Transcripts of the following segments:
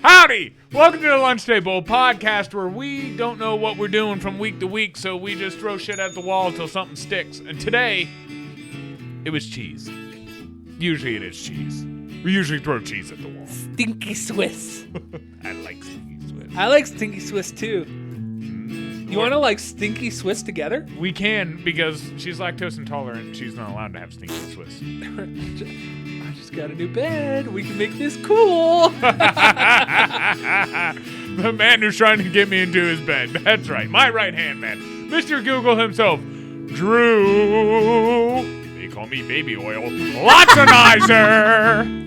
Howdy! Welcome to the Lunch Table, a podcast where we don't know what we're doing from week to week, so we just throw shit at the wall until something sticks. And today, it was cheese. Usually it is cheese. We usually throw cheese at the wall. Stinky Swiss. I like Stinky Swiss. I like Stinky Swiss too. You want to like Stinky Swiss together? We can, because she's lactose intolerant. She's not allowed to have Stinky Swiss. I just got a new bed. We can make this cool. The man who's trying to get me into his bed. That's right. My right-hand man. Mr. Google himself. Drew. They call me baby oil. Lotsonizer.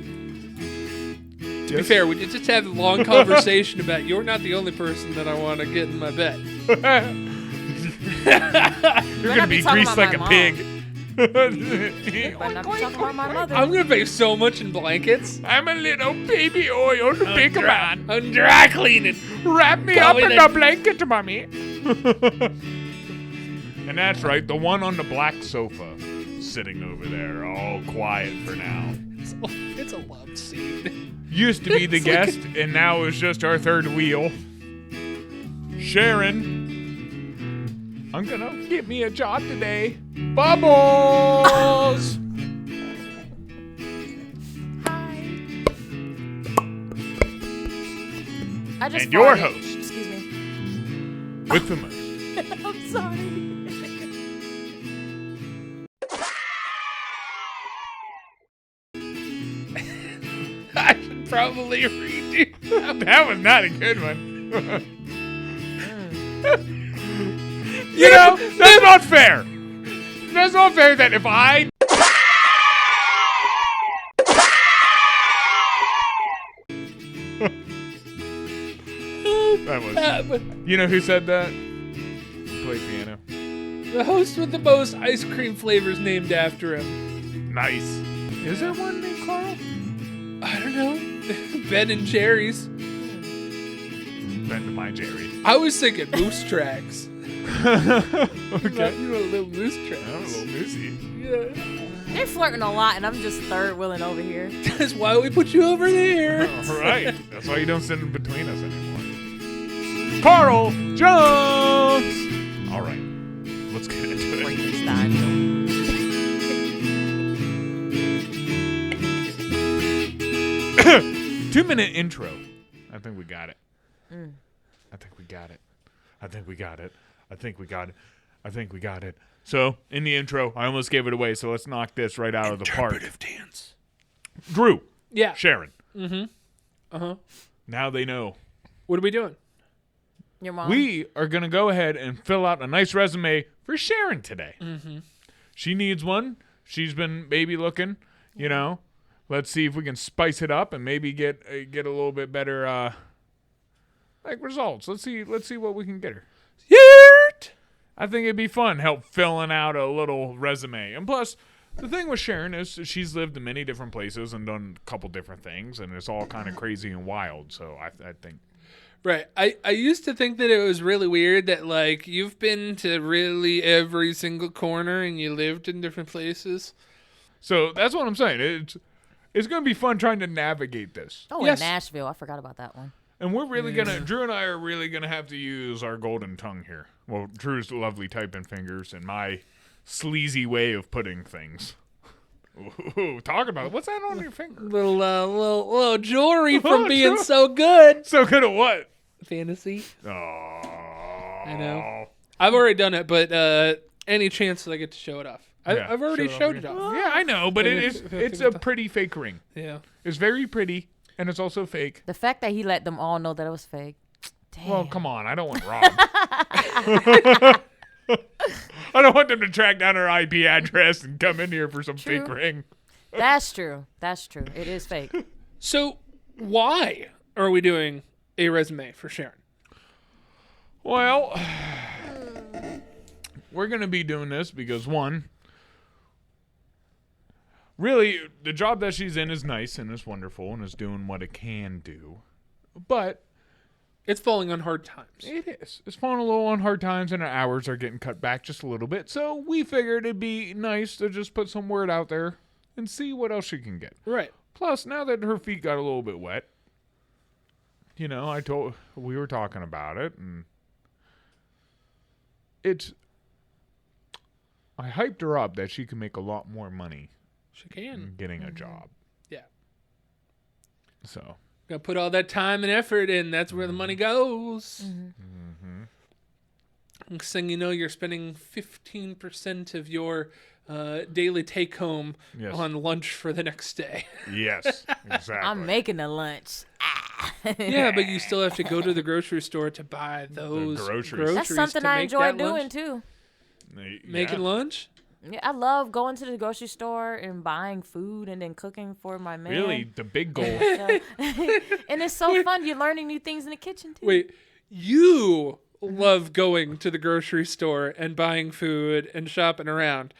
To be fair, we did just have a long conversation about you're not the only person that I want to get in my bed. You're going to be greased like a pig. I'm going to pay so much in blankets. I'm a little baby oil big man. I'm dry cleaning. Wrap me up in a blanket, mommy. And that's right, the one on the black sofa sitting over there, all quiet for now. It's a love scene. Used to be the guest, and now is just our third wheel. Sharon, I'm gonna get me a job today. Bubbles! I just and your farted. host, Excuse me. with the most. I'm sorry. I should probably redo that. That was not a good one. You know, that's not fair. That's not fair that if I... That was... You know who said that? Play piano. The host with the most ice cream flavors named after him. Nice. Is there one named Carl? I don't know. Ben and Jerry's. Ben to my Jerry. I was thinking moose tracks. Okay. You know, little moose tracks. I'm a little moosey. Yeah. They're flirting a lot, and I'm just third wheeling over here. That's why we put you over there. All right. That's why you don't sit in between us anymore. Carl Jones! All right. Let's get into it. Frankenstein. 2-minute intro. I think we got it. Mm. I think we got it. I think we got it. I think we got it. I think we got it. So, in the intro, I almost gave it away, so let's knock this right out of the park. Interpretive dance. Drew. Yeah. Sharon. Mm-hmm. Uh-huh. Now they know. What are we doing? Your mom. We are going to go ahead and fill out a nice resume for Sharon today. Mm-hmm. She needs one. She's been baby looking, you know. Let's see if we can spice it up and maybe get a little bit better results. Let's see what we can get her. Yert! I think it'd be fun help filling out a little resume. And plus, the thing with Sharon is she's lived in many different places and done a couple different things, and it's all kind of crazy and wild. So I think. Right. I used to think that it was really weird that, like, you've been to really every single corner and you lived in different places. So that's what I'm saying. It's going to be fun trying to navigate this. Oh, Yes. in Nashville. I forgot about that one. And we're really Drew and I are really going to have to use our golden tongue here. Well, Drew's lovely typing fingers and my sleazy way of putting things. Ooh, talk about it. What's that on your finger? Little jewelry from Oh, being jewel- so good. So good at what? Fantasy. Oh. I know. I've already done it, but any chance that I get to show it off. Yeah, I've already show showed it it off. Yeah, I know, but Maybe it's a pretty fake ring. Yeah. It's very pretty, and it's also fake. The fact that he let them all know that it was fake. Damn. Well, come on. I don't want Rob. I don't want them to track down her IP address and come in here for some True. fake ring. That's true. That's true. It is fake. So why are we doing a resume for Sharon? Well, we're going to be doing this because, one, really, the job that she's in is nice and is wonderful and is doing what it can do. But It's falling on hard times. it is. It's falling a little on hard times and our hours are getting cut back just a little bit. So we figured it'd be nice to just put some word out there and see what else she can get. Right. Plus, now that her feet got a little bit wet, we were talking about it, and I hyped her up that she can make a lot more money. She can. Getting a job. Yeah. So. Gotta put all that time and effort in. That's where the money goes. Next thing you know, you're spending 15% of your daily take-home on lunch for the next day. Yes, exactly. I'm making the lunch. Yeah, but you still have to go to the grocery store to buy those groceries. That's something I enjoy doing, too. Making lunch? Yeah, I love going to the grocery store and buying food and then cooking for my man. Really, the big goal. And it's so fun. You're learning new things in the kitchen, too. Wait, you love going to the grocery store and buying food and shopping around.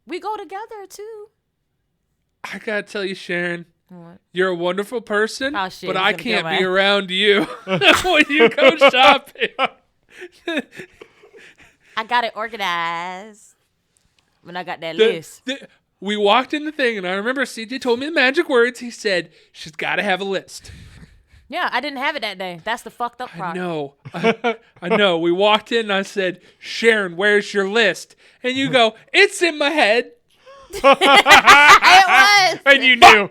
We go together, too. I gotta tell you, Sharon, What? you're a wonderful person, Oh, shit, but he's I gonna can't kill be me. around you when you go shopping. I got it organized when I got that list. We walked in the thing, and I remember CJ told me the magic words. He said, she's got to have a list. Yeah, I didn't have it that day. That's the fucked up part. I know. I know. We walked in, and I said, Sharon, where's your list? And you go, it's in my head. It was. And you knew.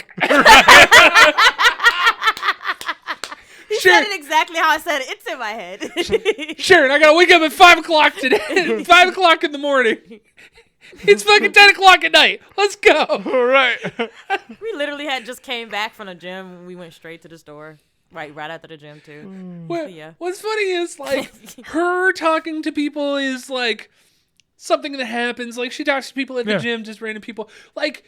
He said it exactly how I said it. It's in my head. Sharon, I got to wake up at 5 o'clock today. 5 o'clock in the morning. It's fucking 10 o'clock at night. Let's go. All right. We literally had just came back from the gym. We went straight to the store. Right after the gym, too. Yeah. What's funny is, like, her talking to people is, like, something that happens. Like, she talks to people at the gym, just random people. Like,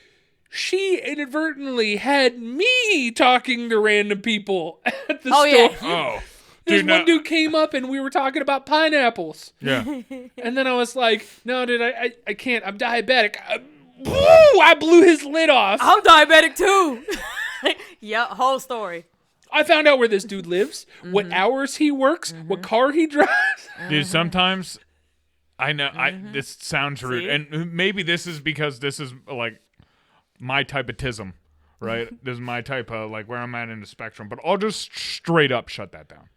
she inadvertently had me talking to random people at the store. Yeah. Oh. This one dude came up and we were talking about pineapples. Yeah. And then I was like, no, dude, I can't. I'm diabetic. I blew his lid off. I'm diabetic, too. Yep, whole story. I found out where this dude lives, what hours he works, what car he drives. Dude, sometimes I know this sounds rude, See? and maybe this is because this is like my type of tism, right? This is my type of like where I'm at in the spectrum, but I'll just straight up shut that down.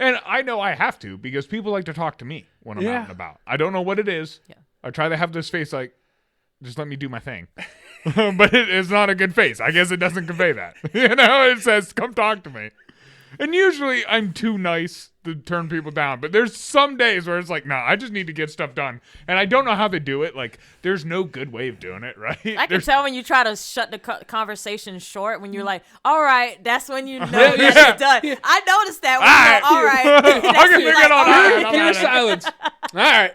And I know I have to because people like to talk to me when I'm out and about. I don't know what it is. Yeah. I try to have this face like, just let me do my thing. But it's not a good face. I guess it doesn't convey that. It says, come talk to me. And usually I'm too nice to turn people down. But there's some days where it's like, nah, I just need to get stuff done. And I don't know how to do it. Like, there's no good way of doing it, right? I can tell when you try to shut the conversation short when you're like, all right, that's when you know that it's done. Yeah. I noticed that when you go, all right. I can figure it out. All right. Pure silence. All right.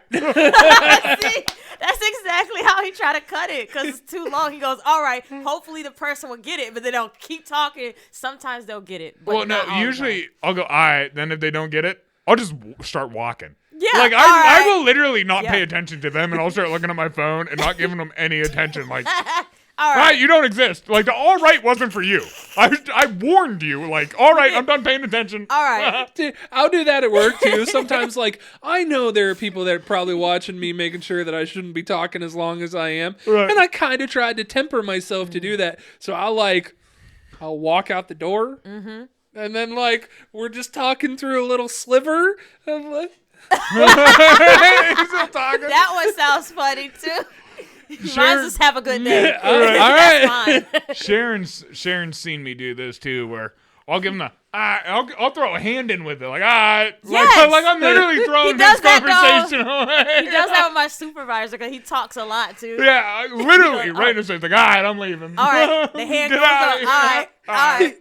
See, that's exactly how he tried to cut it because it's too long. He goes, all right, hopefully the person will get it, but then they'll keep talking. Sometimes they'll get it. But Well, no, not all the usually time. I'll go, all right. Then if they don't get it, I'll just start walking. Yeah, Like, all I right. will literally not pay Yeah. attention to them, and I'll start looking at my phone and not giving them any attention. Like, All all right, you don't exist. Like, the all right wasn't for you. I warned you. Like, all right, I'm done paying attention. All right. Dude, I'll do that at work too. Sometimes, like, I know there are people that are probably watching me, making sure that I shouldn't be talking as long as I am. Right. And I kind of tried to temper myself to do that. So I'll walk out the door. Mm-hmm. And then, like, we're just talking through a little sliver. Of, like, That one sounds funny, too. Mine just have a good day. all right. That's fine. Sharon's seen me do this too, where I'll give them the, I'll throw a hand in with it, like, like I'm literally throwing does this that, though. conversation away. He does that with my supervisor because he talks a lot, too. Yeah, literally, right in the face, like, all right, I'm leaving. All right. The hand Get goes out up. of here. All right.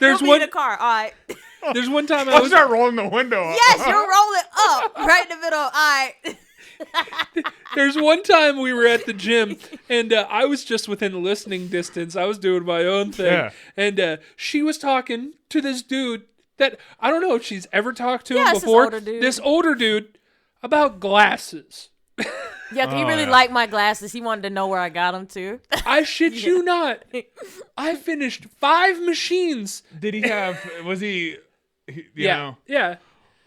There's He'll be one. in the car. All right. There's one time I I'll was. start rolling the window up. Yes, you're rolling up right in the middle. All right. There's one time we were at the gym, and I was just within listening distance. I was doing my own thing, Yeah. and she was talking to this dude that I don't know if she's ever talked to him Yeah, it's this before. older dude. This older dude about glasses. Yeah, 'cause he really liked my glasses. He wanted to know where I got them, too. I shit you not. I finished 5 machines. Did he have, was he, you know? Yeah.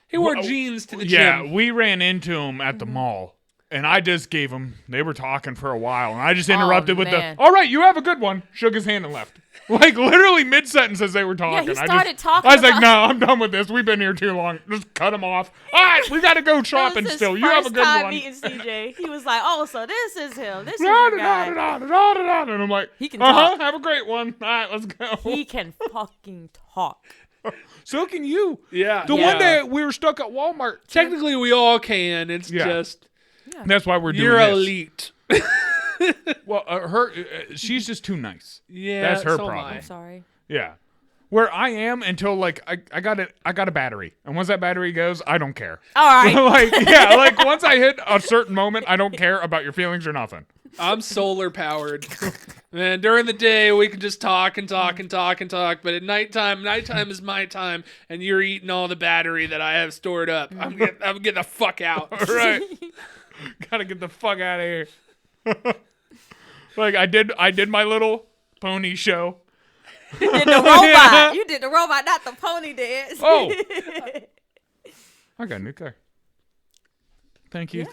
He wore Well, jeans to the Yeah, gym. we ran into him at the mall, and I just gave him, they were talking for a while, and I just interrupted with man. the, all right, you have a good one. Shook his hand and left. Like literally mid-sentence as they were Yeah, talking. he started talking. I was like, about- no, I'm done with this. We've been here too long. Just cut him off. All right, we got to go shopping That was his still. You have a first good time one. meeting CJ. He was like, "Oh, so this is him. This is your guy. And I'm like, He can uh-huh, talk. have a great one. All right, let's go. He can fucking talk." So can you. Yeah. The one day we were stuck at Walmart. Technically, we all can. It's just That's why we're doing you're this. elite. Well, she's just too nice. Yeah, That's her so am problem. I. I'm sorry. Yeah. Where I am until like I got a battery. And once that battery goes, I don't care. All right. like once I hit a certain moment, I don't care about your feelings or nothing. I'm solar powered. And during the day, we can just talk and talk and talk and talk. But at nighttime is my time, and you're eating all the battery that I have stored up. I'm getting the fuck out. Right. Gotta get the fuck out of here. Like I did my little pony show. You did the robot. You did the robot, not the pony dance. Oh. I got a new car. Thank you.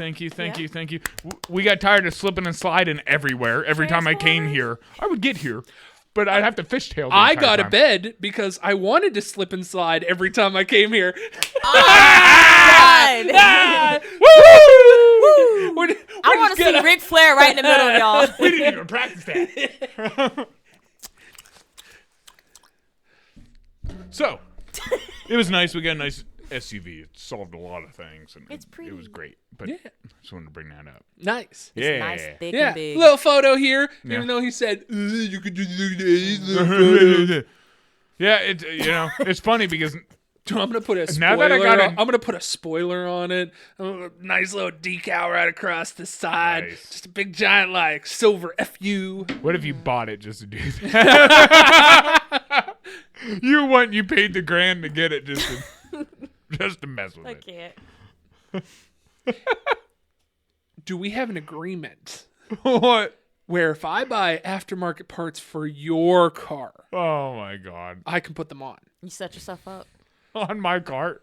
We got tired of slipping and sliding everywhere. Every time I came here, I would get here, but I'd have to fishtail. I got a bed because I wanted to slip and slide every time I came here. God. Woo! I want to see Ric Flair right in the middle, y'all. We didn't even practice that. So, it was nice. We got a nice SUV. It solved a lot of things, and It's pretty. It was great. But Yeah. I just wanted to bring that up. Nice. Yeah. Nice, thick, Yeah, and big. little photo here. Yeah. Even though he said you could just do this. Little photo. Yeah, it's funny because I'm gonna put a spoiler. Now that I got it- I'm gonna put a spoiler on it. A nice little decal right across the side. Nice. Just a big giant like silver FU. what if you bought it just to do that? You paid the grand to get it just to mess with I it. can't. Do we have an agreement What? where if I buy aftermarket parts for your car, Oh my god. I can put them on? You set yourself up. On my cart?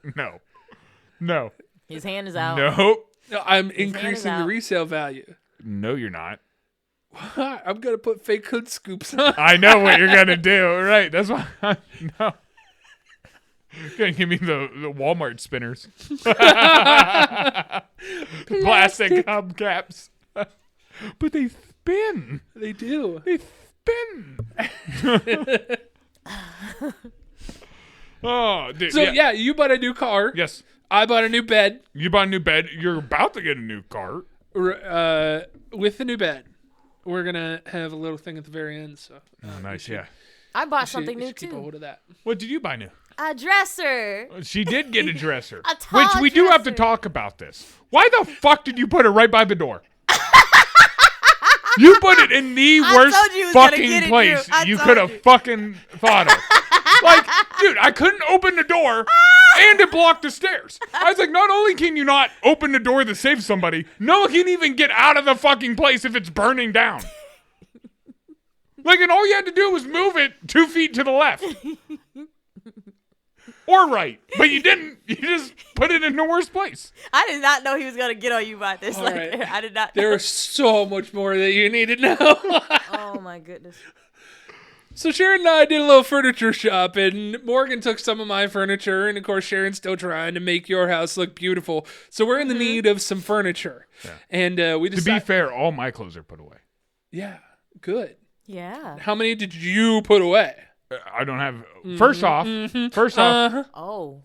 No. His hand is out. Nope. No, I'm hand is increasing the out. resale value. No, you're not. I'm gonna put fake hood scoops on. I know what you're gonna do. Right. That's why. No. You're gonna give me the Walmart spinners. Plastic hubcaps. But they spin. They do. They spin. Oh, dude. So yeah, you bought a new car. Yes. I bought a new bed. You bought a new bed. You're about to get a new cart. With the new bed, we're gonna have a little thing at the very end. So Oh, nice. Yeah. I bought you something should new keep a too. hold of that. What did you buy new? A dresser. She did get a dresser. A tall Which we do have to dresser. talk about this. Why the fuck did you put it right by the door? You put it in the I worst told you it was gonna fucking get it, place Drew. I you told could have you. fucking thought of. Like, dude, I couldn't open the door and it blocked the stairs. I was like, not only can you not open the door to save somebody, no one can even get out of the fucking place if it's burning down. Like, and all you had to do was move it 2 feet to the left. Or right. But you didn't. You just put it in the worst place. I did not know he was gonna get on you about this. All Like, right. I did not. know. There's so much more that you need to know. Oh my goodness. So Sharon and I did a little furniture shop, and Morgan took some of my furniture, and of course Sharon's still trying to make your house look beautiful. So we're in the need of some furniture, and we To decided. be fair, all my clothes are put away. Yeah, good. Yeah. How many did you put away? I don't have. First off, Oh.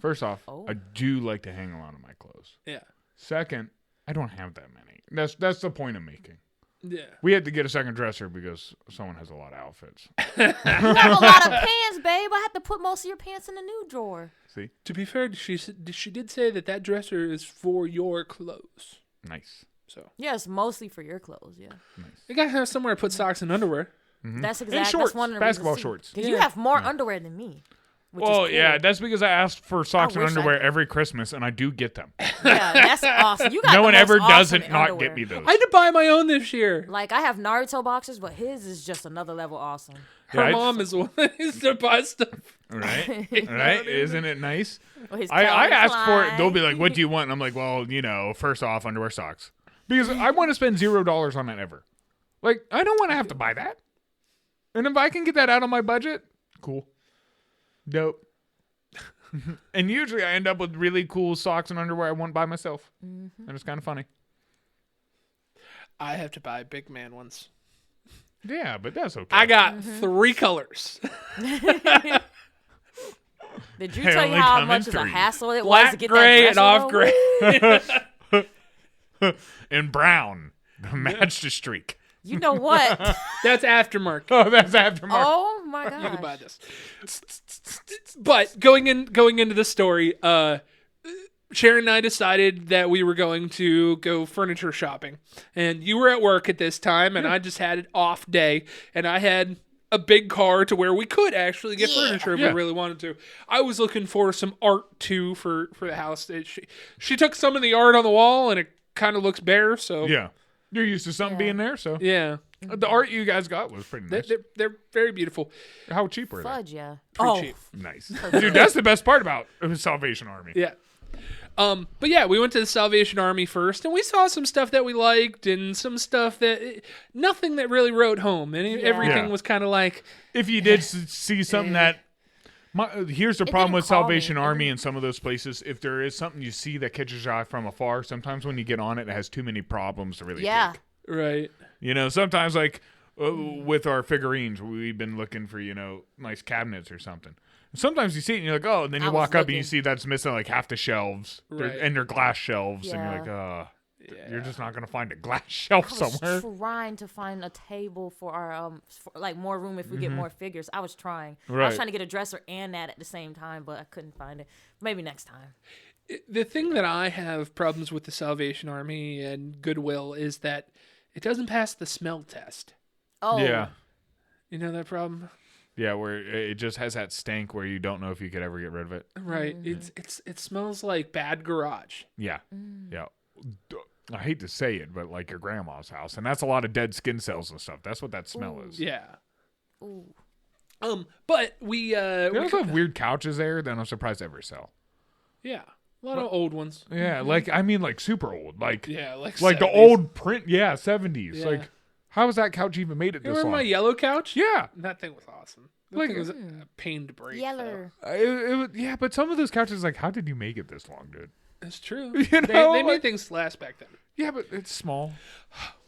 I do like to hang a lot of my clothes. Yeah, Second, I don't have that many. That's the point I'm making. yeah. We had to get a second dresser because someone has a lot of outfits. You have a lot of pants, babe. I have to put most of your pants in the new drawer. See, To be fair, she did say that dresser is for your clothes. nice. So Yes, mostly for your clothes. Yeah. you gotta have somewhere to put socks and underwear. That's And exactly. shorts, That's one of the basketball reasons, shorts. Because you Yeah. have more underwear than me. Which Well, is cool. yeah, that's because I asked for socks and wish I underwear did. every Christmas, and I do get them. Yeah, that's awesome. You got No the one most ever awesome doesn't not underwear. get me those. I had to buy my own this year. Like I have Naruto boxers, but his is just another level awesome. Her Yeah, mom is one that used to buy stuff. Right? Right? Isn't it nice? With his I Calvin ask for it. Klein. They'll be like, "What do you want?" And I'm like, "Well, first off, underwear, socks," because I want to spend $0 on that ever. Like, I don't want to have to buy that. And if I can get that out of my budget, cool. Dope. And usually I end up with really cool socks and underwear I won't buy myself. And it's kind of funny. I have to buy big man ones. Yeah, but that's okay. I got 3 colors. Did you They tell you only how come much in of a 3. hassle it was Black, to get gray, that dress and off gray. And brown. Match the streak. You know what? That's aftermarket. Oh, that's aftermarket. Oh my You can buy gosh. this. But going into the story, Sharon and I decided that we were going to go furniture shopping. And you were at work at this time, and I just had an off day, and I had a big car to where we could actually get furniture if we really wanted to. I was looking for some art, too, for the house. She took some of the art on the wall, and it kind of looks bare, so... Yeah. You're used to something being there, so... Yeah. The art you guys got was pretty nice. They're very beautiful. How cheap were they? Fudge, yeah. Pretty cheap. Nice. Dude, that's the best part about Salvation Army. Yeah. But yeah, we went to the Salvation Army first, and we saw some stuff that we liked and some stuff that nothing that really wrote home, and everything was kind of like. If you did see something that, here's the problem with Salvation Army and some of those places. If there is something you see that catches your eye from afar, sometimes when you get on it, it has too many problems to really take. Right. You know, sometimes like with our figurines, we've been looking for nice cabinets or something. Sometimes you see it and you're like, oh, and then you walk up and you see that's missing like half the shelves. Right. And they're glass shelves. And you're like, you're just not going to find a glass shelf somewhere. I was trying to find a table for our, like more room if we get more figures. I was trying. Right. I was trying to get a dresser and that at the same time, but I couldn't find it. Maybe next time. The thing that I have problems with the Salvation Army and Goodwill is that it doesn't pass the smell test. Oh. Yeah. You know that problem? Yeah, where it just has that stank where you don't know if you could ever get rid of it. Right. It smells like bad garage. Yeah. Yeah. I hate to say it, but like your grandma's house. And that's a lot of dead skin cells and stuff. That's what that smell is. Yeah. Ooh. But we They also have weird couches there that I'm surprised they ever sell. Yeah. A lot of old ones. Yeah, like super old. Like like the 70s. old print, 70s. Yeah. Like how has that couch even made it You this remember long? my yellow couch? Yeah. That thing was awesome. That Like- thing was a pain to break. Yeller. Yeah, but some of those couches, like, how did you make it this long, dude? That's true. You know, they made like- things last back then. Yeah, but it's small.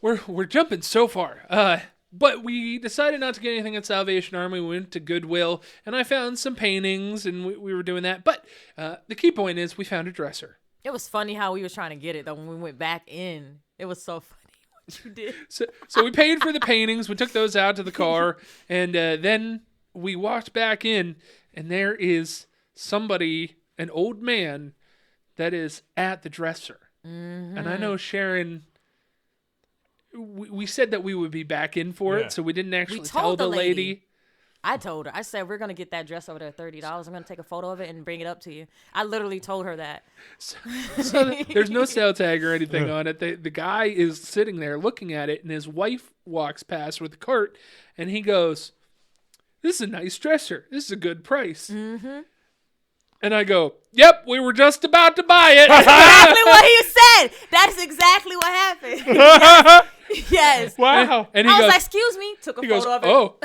We're jumping so far. But we decided not to get anything at Salvation Army. We went to Goodwill, and I found some paintings, and we were doing that. But the key point is we found a dresser. It was funny how we was trying to get it though when we went back in. It was so funny what you did. So we paid for the paintings. We took those out to the car, and then we walked back in, and there is somebody, an old man, that is at the dresser. Mm-hmm. And I know Sharon, we said that we would be back in for it, so we didn't actually tell the lady. I told her. I said, we're going to get that dress over there at $30. I'm going to take a photo of it and bring it up to you. I literally told her that. So there's no sale tag or anything on it. The guy is sitting there looking at it, and his wife walks past with a cart, and he goes, "This is a nice dresser. This is a good price." Mm-hmm. And I go, "Yep, we were just about to buy it." That's exactly what he said. That's exactly what happened. Yes. Wow. And he I was goes, like, "Excuse me." Took a he photo goes, of it. "Oh."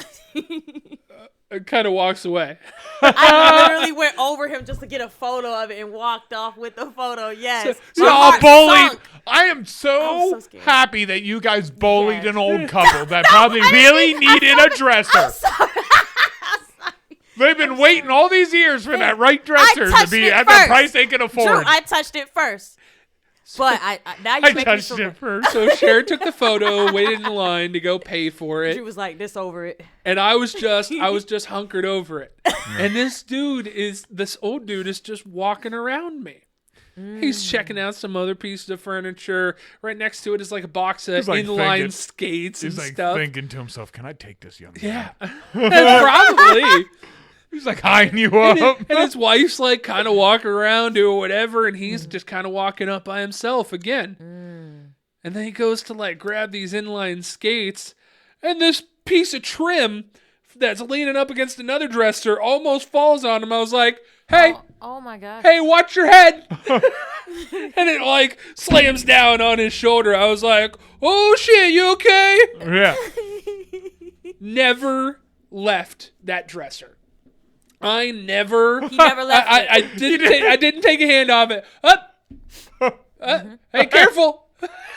And kind of walks away. I literally went over him just to get a photo of it and walked off with the photo. Yes. So My heart bullied. sunk. I am so so scared. happy that you guys bullied Yes. an old couple that probably really needed a dresser. I'm sorry. They've been waiting all these years for that right dresser to touched be it at first. the price they can Drew, afford. I touched it first. But I now you I make me touched feel it first. So Sharon took the photo, waited in line to go pay for it. She was like this over it. And I was just hunkered over it. And this old dude is just walking around me. He's checking out some other pieces of furniture. Right next to it is like a box of He's like inline thinking- skates and He's like stuff. thinking to himself, "Can I take this young Yeah, man?" probably. He's like eyeing you up. And his wife's like kind of walking around doing whatever, and he's just kind of walking up by himself again. And then he goes to like grab these inline skates, and this piece of trim that's leaning up against another dresser almost falls on him. I was like, "Hey, Oh my god. hey, watch your head!" And it like slams down on his shoulder. I was like, "Oh shit, you okay?" Yeah. Never left that dresser. He never left it. I didn't take a hand off it. Hey, careful.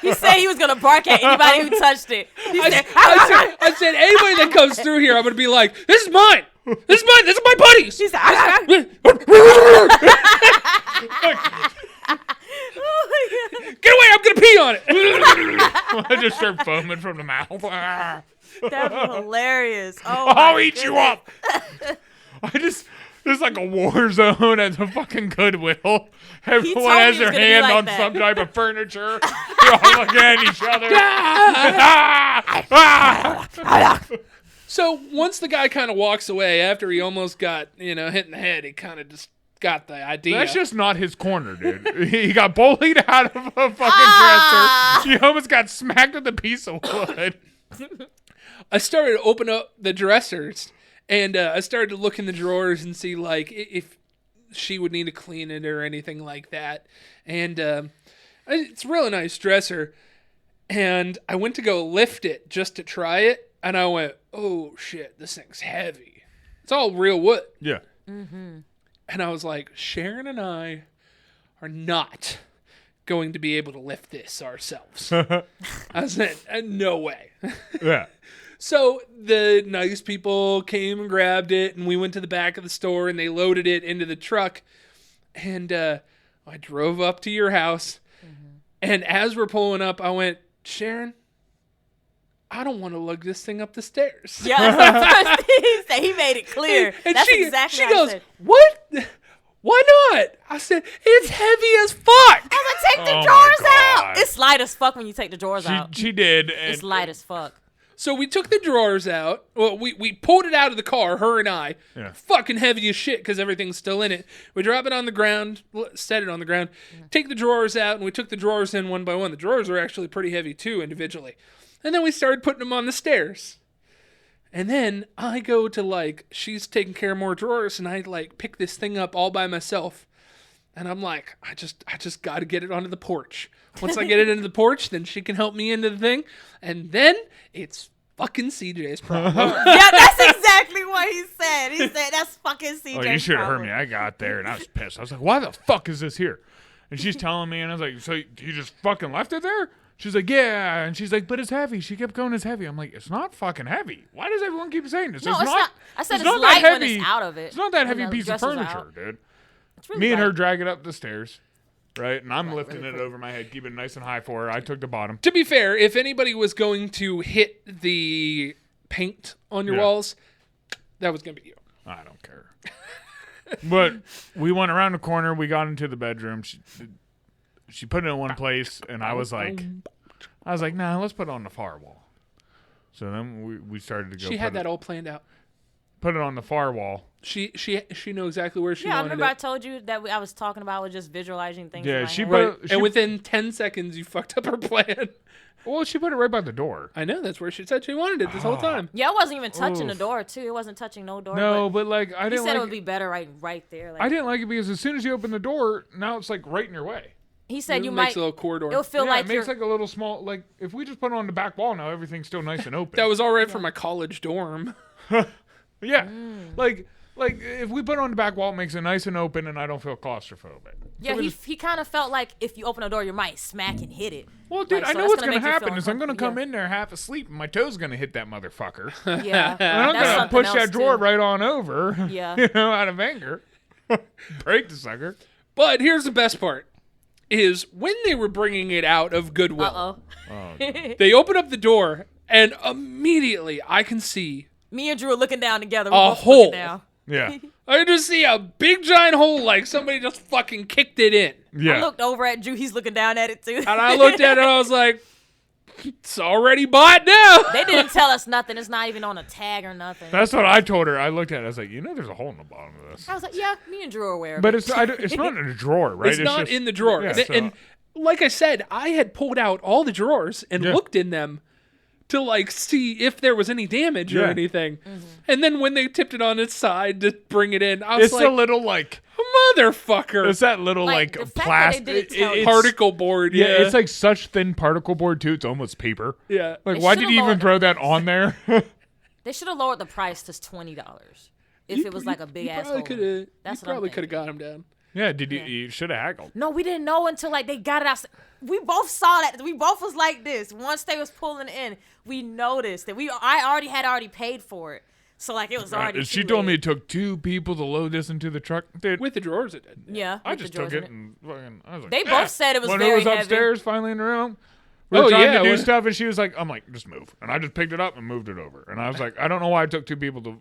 He said he was going to bark at anybody who touched it. I said, anybody that comes through here, I'm going to be like, this is mine. This is mine. This is my buddies. He said, get away. I'm going to pee on it. I just start foaming from the mouth. that'd be hilarious. Oh, I'll eat you up. There's like a war zone at the fucking Goodwill. Everyone has their hand on some type of furniture. They're all looking at each other. So once the guy kind of walks away after he almost got, hit in the head, he kind of just got the idea. That's just not his corner, dude. He got bullied out of a fucking dresser. He almost got smacked with a piece of wood. I started to open up the dressers. And I started to look in the drawers and see, like, if she would need to clean it or anything like that. And it's a really nice dresser. And I went to go lift it just to try it. And I went, oh, shit, this thing's heavy. It's all real wood. Yeah. Mm-hmm. And I was like, Sharon and I are not going to be able to lift this ourselves. I said, no way. Yeah. So the nice people came and grabbed it, and we went to the back of the store, and they loaded it into the truck. And I drove up to your house, and as we're pulling up, I went, Sharon, I don't want to lug this thing up the stairs. Yeah, that's the first thing he said. He made it clear. And that's she exactly goes, I said. what? Why not? I said, it's heavy as fuck. I was like, take the drawers out. God. It's light as fuck when you take the drawers out. She did. It's light as fuck. So we took the drawers out. Well, we pulled it out of the car, her and I. Yeah. Fucking heavy as shit because everything's still in it. We drop it on the ground, set it on the ground, take the drawers out, and we took the drawers in one by one. The drawers are actually pretty heavy too, individually. And then we started putting them on the stairs. And then I go to, she's taking care of more drawers, and I, pick this thing up all by myself. And I'm like, I just got to get it onto the porch. Once I get it into the porch, then she can help me into the thing. And then it's fucking CJ's problem. Yeah, that's exactly what he said. He said, that's fucking CJ's problem. You should have heard me. I got there, and I was pissed. I was like, why the fuck is this here? And she's telling me, and I was like, so you just fucking left it there? She's like, yeah. And she's like, but it's heavy. She kept going, it's heavy. I'm like, it's not fucking heavy. Why does everyone keep saying this? No, it's not. I said it's not light that when heavy. it's out of it. It's not that heavy When the piece of dressers are furniture, out. dude. It's really Me and her light. drag it up the stairs, right? And I'm lifting really it quick. over my head, keeping it nice and high for her. I took the bottom. To be fair, if anybody was going to hit the paint on your walls, that was going to be you. I don't care. But we went around the corner. We got into the bedroom. She put it in one place, and I was like, nah, let's put it on the far wall. So then we started to go. She had that all planned out. Put it on the far wall. She knew exactly where she Yeah, I wanted remember I it. told you that I was talking about with just visualizing things. Yeah, in my she head. put Right. And within 10 seconds, you fucked up her plan. Well, she put it right by the door. I know. That's where she said she wanted it this whole time. Yeah, it wasn't even touching the Oof. door too. It wasn't touching no door. No, but but I he didn't said like it would be better right there. Like, I didn't like it because as soon as you open the door, now it's right in your way. he said It you makes might. a little corridor. It'll feel Yeah, like it makes you're. like a little small. If we just put it on the back wall now, everything's still nice and open. That was all right for my college dorm. Yeah, like if we put it on the back wall, it makes it nice and open, and I don't feel claustrophobic. Yeah, he kind of felt like if you open the door, you might smack and hit it. Well, dude, Like, I so know that's what's gonna gonna make you happen feel is I'm gonna come uncomfortable. in there half asleep, and my toe's gonna hit that motherfucker. Yeah, And I'm that's gonna something push else, that drawer too. right on over. Yeah. Out of anger. Break the sucker. But here's the best part, is when they were bringing it out of Goodwill, Uh oh. they open up the door, and immediately I can see Me and Drew are looking down together. A We're both hole. looking down. Yeah. I just see a big giant hole like somebody just fucking kicked it in. Yeah. I looked over at Drew. He's looking down at it too. And I looked at it and I was like, it's already bought now. They didn't tell us nothing. It's not even on a tag or nothing. That's what I told her. I looked at it. I was like, there's a hole in the bottom of this. I was like, yeah, me and Drew are aware of But it. it's not in a drawer, right? It's not just- in the drawer. Yeah, And like I said, I had pulled out all the drawers and Yeah. looked in them to see if there was any damage or Yeah. anything. Mm-hmm. And then when they tipped it on its side to bring it in, I was it's like, a little motherfucker. it's that little Like, the fact that they plastic. didn't tell you. it's- Particle board. Yeah, Yeah, it's like such thin particle board too. It's almost paper. yeah. Like, It why did should've you even lowered- throw that on there? They should have lowered the price to $20 if it was like a big ass hole. That's what probably could have got him down. Yeah, you should have haggled. No, we didn't know until like they got it out. We both saw that. We both was like this. Once they was pulling in, we noticed that I already paid for it. So like it was already. She told me it took 2 people to load this into the truck. Dude, with the drawers, it did. Yeah, I just took it and fucking. I was like, they both said it was when very it was upstairs, heavy. finally in the room. We were trying to do stuff, and she was like, "I'm like, just move," and I just picked it up and moved it over. And I was like, I don't know why it took 2 people to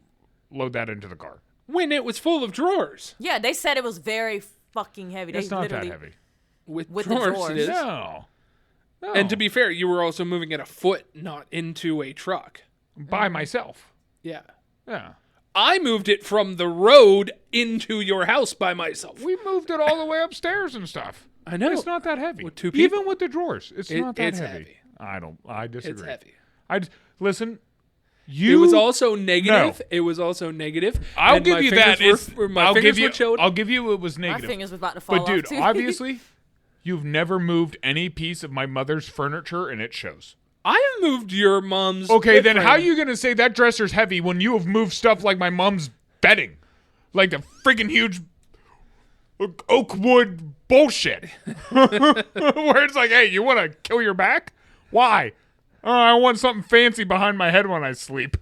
load that into the car when it was full of drawers. Yeah, they said it was very fucking heavy. It's not that heavy. With the drawers, drawers. it is. No. And to be fair, you were also moving it a foot, not into a truck. By myself. Yeah. Yeah. I moved it from the road into your house by myself. We moved it all the way upstairs and stuff. I know. It's not that heavy. With 2 people? Even with the drawers, it's not that heavy. I disagree. It's heavy. Listen. It was also negative. No. It was also negative. I'll give you that. My fingers were chilled. I'll give you it was negative. My fingers were about to fall off, But dude, too. obviously, you've never moved any piece of my mother's furniture, and it shows. I have moved your mom's. Okay, then how are you going to say that dresser's heavy when you have moved stuff like my mom's bedding? Like the freaking huge oak wood bullshit. Where it's like, hey, you want to kill your back? Why? Oh, I want something fancy behind my head when I sleep.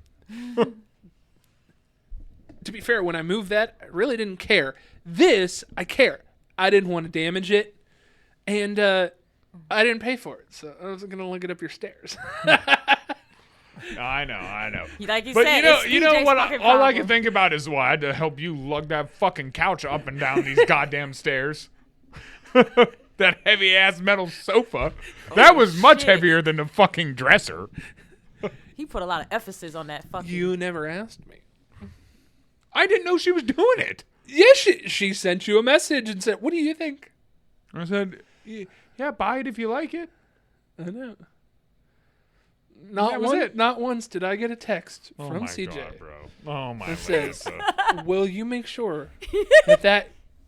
To be fair, when I moved that, I really didn't care. This, I care. I didn't want to damage it. And I didn't pay for it, so I wasn't going to lug it up your stairs. I know. Like you but said, you know what? All I can think about is, I had to help you lug that fucking couch up and down these goddamn stairs. That heavy ass metal sofa. That was much heavier than the fucking dresser. He put a lot of emphasis on that fucking. You never asked me. I didn't know she was doing it. Yeah, she sent you a message and said, "What do you think?" I said, "Yeah, buy it if you like it." I know. Not once did I get a text from CJ. God, bro. Oh my god. That says, "Will you make sure that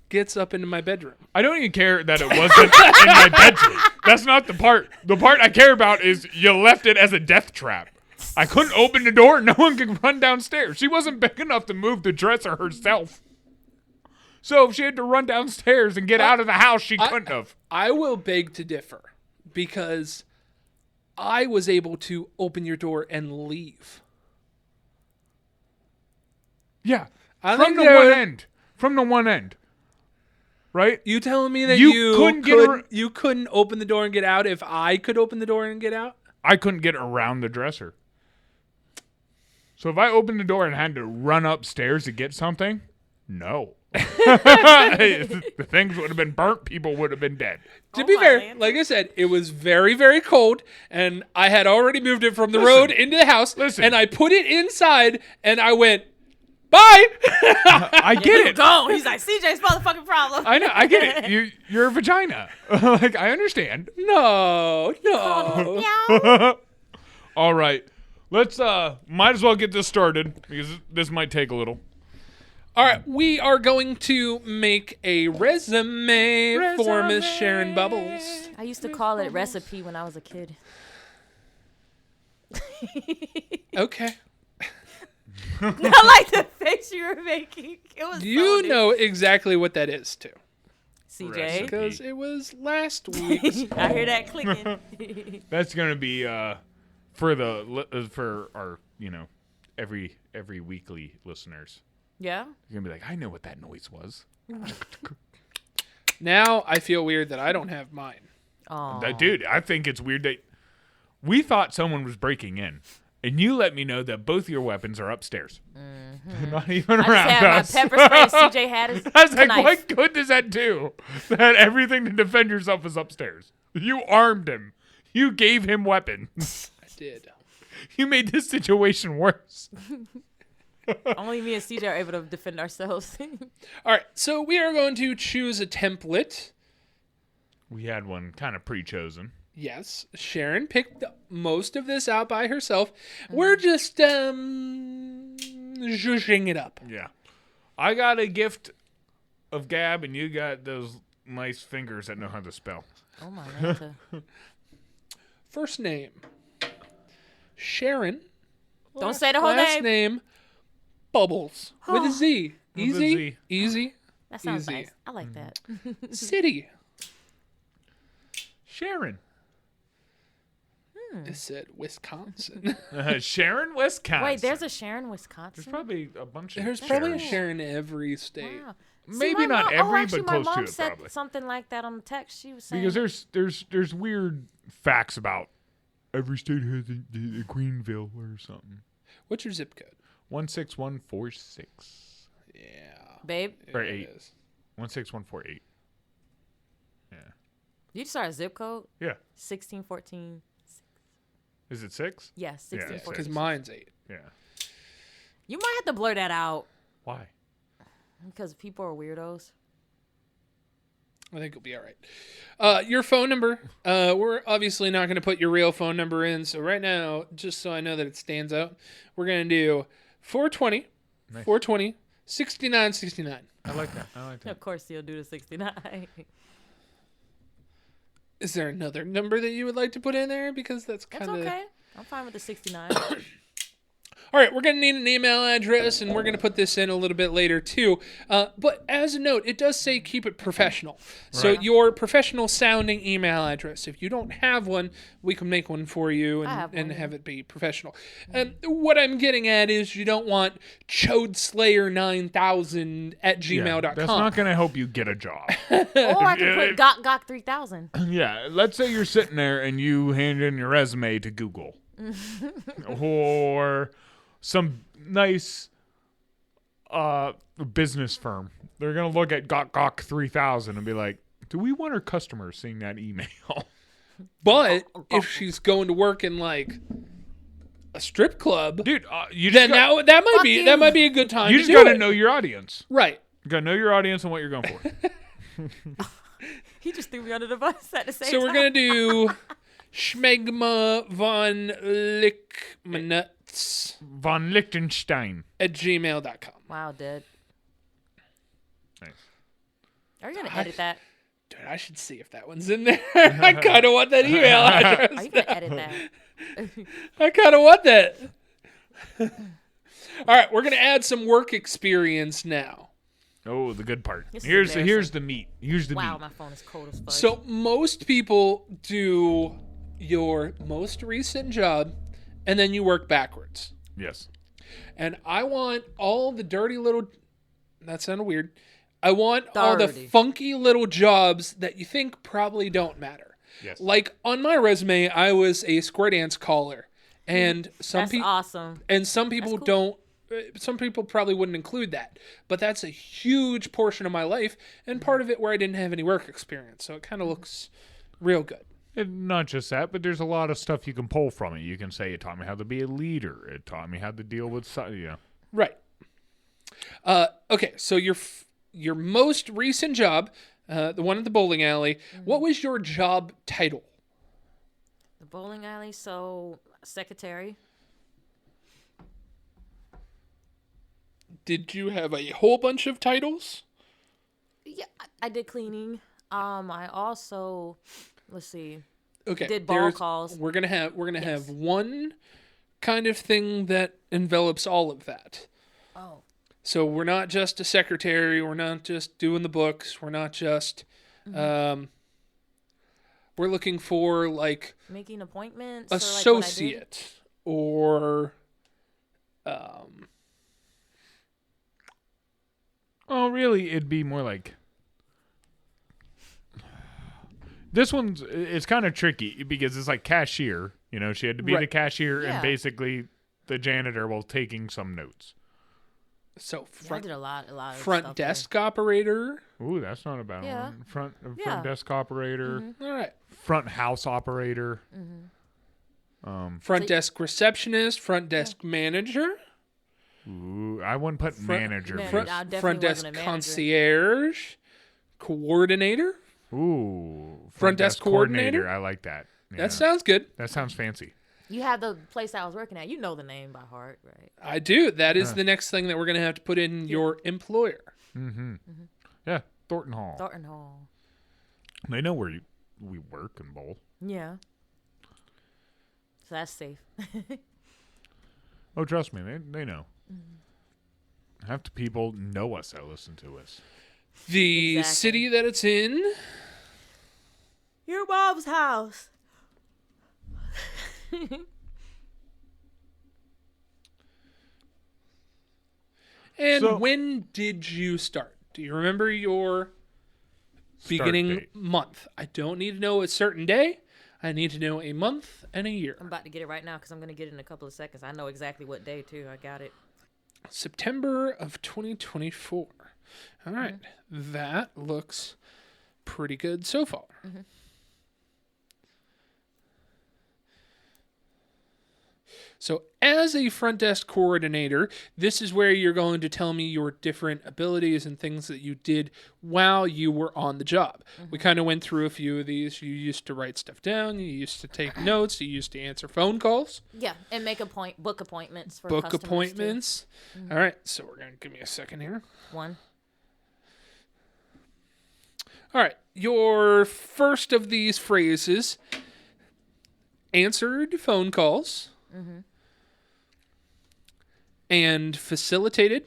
gets up into my bedroom?" I don't even care that it wasn't in my bedroom. That's not the part. The part I care about is you left it as a death trap. I couldn't open the door. No one could run downstairs. She wasn't big enough to move the dresser herself. So if she had to run downstairs and get out of the house, she couldn't have. I will beg to differ because I was able to open your door and leave. Yeah. From the one end. Right? You telling me that you couldn't open the door and get out if I could open the door and get out? I couldn't get around the dresser. So if I opened the door and had to run upstairs to get something, no. The things would have been burnt. People would have been dead. To be fair, like I said, it was very, very cold, and I had already moved it from the road into the house, and I put it inside, and I went, bye! I get it. Go. He's like, CJ's motherfucking problem. I know. I get it. You're a vagina. Like, I understand. No. All right. Let's, might as well get this started because this might take a little. All right. We are going to make a resume for Miss Sharon Bubbles. I used to call it recipe when I was a kid. Okay. I like the face you were making. It was you know exactly what that is, too. CJ. Because it was last week's. I hear that clicking. That's going to be for our, every weekly listeners. Yeah? You're going to be like, I know what that noise was. Now I feel weird that I don't have mine. Dude, I think it's weird that we thought someone was breaking in. And you let me know that both your weapons are upstairs. Mm-hmm. Not even around us. My pepper spray CJ had is I was like, what good does that do? That everything to defend yourself is upstairs. You armed him. You gave him weapons. I did. You made this situation worse. Only me and CJ are able to defend ourselves. All right, so we are going to choose a template. We had one kind of pre-chosen. Yes, Sharon picked most of this out by herself. We're just zhuzhing it up. Yeah. I got a gift of gab, and you got those nice fingers that know how to spell. Oh, my God. First name, Sharon. Don't say the whole last name. name Bubbles with a Z. With a Easy, Z. easy. That sounds Easy. nice. I like that. City. Sharon. It said Wisconsin. Sharon, Wisconsin. Wait, there's a Sharon, There's Wisconsin. probably a bunch of There's probably a Sharons. Sharon in every state. Wow. Maybe my not mom, every, actually, but close my to mom it, said probably. something like that on the text. She was saying Because there's weird facts about every state has a Greenville or something. What's your zip code? 16146. Yeah. babe, Or it 8. is. 16148. Yeah. you start a zip code Yeah. 1614. Is it 6? Yeah, Yeah, 1614. Because mine's 8. Yeah. You might have to blur that out Why? because people are weirdos. I think it'll be all right. Your phone number. We're obviously not going to put your real phone number in. So right now, just so I know that it stands out, we're going to do 420, Nice. 420, 6969. I like that. I like that. Of course, you'll do the 69. Is there another number that you would like to put in there? Because that's That's kind of... okay. I'm fine with the 69. All right, we're going to need an email address, and we're going to put this in a little bit later, too. But as a note, it does say keep it professional. So Right. your professional-sounding email address. If you don't have one, we can make one for you I have and one, have it be professional. What I'm getting at is you don't want chodeslayer9000 at gmail.com. That's not going to help you get a job. Or I can Yeah, put it- Gok 3000. Yeah, let's say you're sitting there and you hand in your resume to Google. Or some nice business firm. They're going to look at Gok 3000 and be like, do we want our customers seeing that email? But if she's going to work in, like, a strip club, Dude, you then just that might Fuck be you. that might be a good time you to just do got to it. know your audience. Right. You got to know your audience and what you're going for. He just threw me under the bus at the same So time. we're going to do Schmegma von Lickmanuts Von Liechtenstein. at gmail.com. Wow, dude. Nice. Are you going to edit that? Dude, I should see if that one's in there. I kind of want that email Are address. you going to edit that? I kind of want that. All right, we're going to add some work experience now. Oh, the good part. This is Here's the embarrassing. meat. Here's the Wow, meat. my phone is cold as fuck. So most people do your most recent job and then you work backwards. Yes. And I want all the dirty little... That sounded weird. I want all the Dirty. funky little jobs that you think probably don't matter. Yes. Like on my resume, I was a square dance caller, and some That's people awesome. and some people cool. don't. Some people probably wouldn't include that, but that's a huge portion of my life, and part of it where I didn't have any work experience, so it kind of looks real good. And not just that, but there's a lot of stuff you can pull from it. You can say it taught me how to be a leader. It taught me how to deal with, Right. Okay, so your most recent job, the one at the bowling alley. What was your job title? The bowling alley, so secretary. Did you have a whole bunch of titles? Yeah, I did cleaning. I also, let's see. Okay. Did ball calls. We're gonna have one kind of thing that envelops all of that. Oh. So we're not just a secretary. We're not just doing the books. We're not just. We're looking for like Making appointments. or, like, what I did. associate or. Oh, really? It'd be more like. This it's kind of tricky because it's like cashier. You know, she had to be the Right. cashier Yeah. and basically the janitor while taking some notes. So Yeah, I front did a lot of front stuff there. desk operator. Ooh, that's not a bad Yeah. one. Front Yeah. desk operator, All right. front house operator. Front desk receptionist. Front desk manager. Ooh, I wouldn't put manager. Man, because- I definitely Front desk wasn't a manager. concierge. Coordinator. Ooh, Front desk coordinator? I like that. Yeah. That sounds good. That sounds fancy. You have the place I was working at. You know the name by heart, right? I do. That is the next thing that we're going to have to put in your employer. Yeah, Thornton Hall. Thornton Hall. They know where we work and bowl. Yeah. So that's safe. Oh, trust me, they know. Half the people know us that listen to us. The Exactly. city that it's in. Your mom's house. And So- when did you start? Do you remember your beginning date. month? I don't need to know a certain day. I need to know a month and a year. I'm about to get it right now because I'm going to get it in a couple of seconds. I know exactly what day, too. I got it. September of 2024. All right. That looks pretty good so far. So as a front desk coordinator, this is where you're going to tell me your different abilities and things that you did while you were on the job. We kind of went through a few of these. You used to write stuff down. You used to take notes. You used to answer phone calls. Yeah, and make book appointments for Book customers, appointments. All right. So we're going to give me a second here. Too. One. All right. Your first of these phrases, answered phone calls and facilitated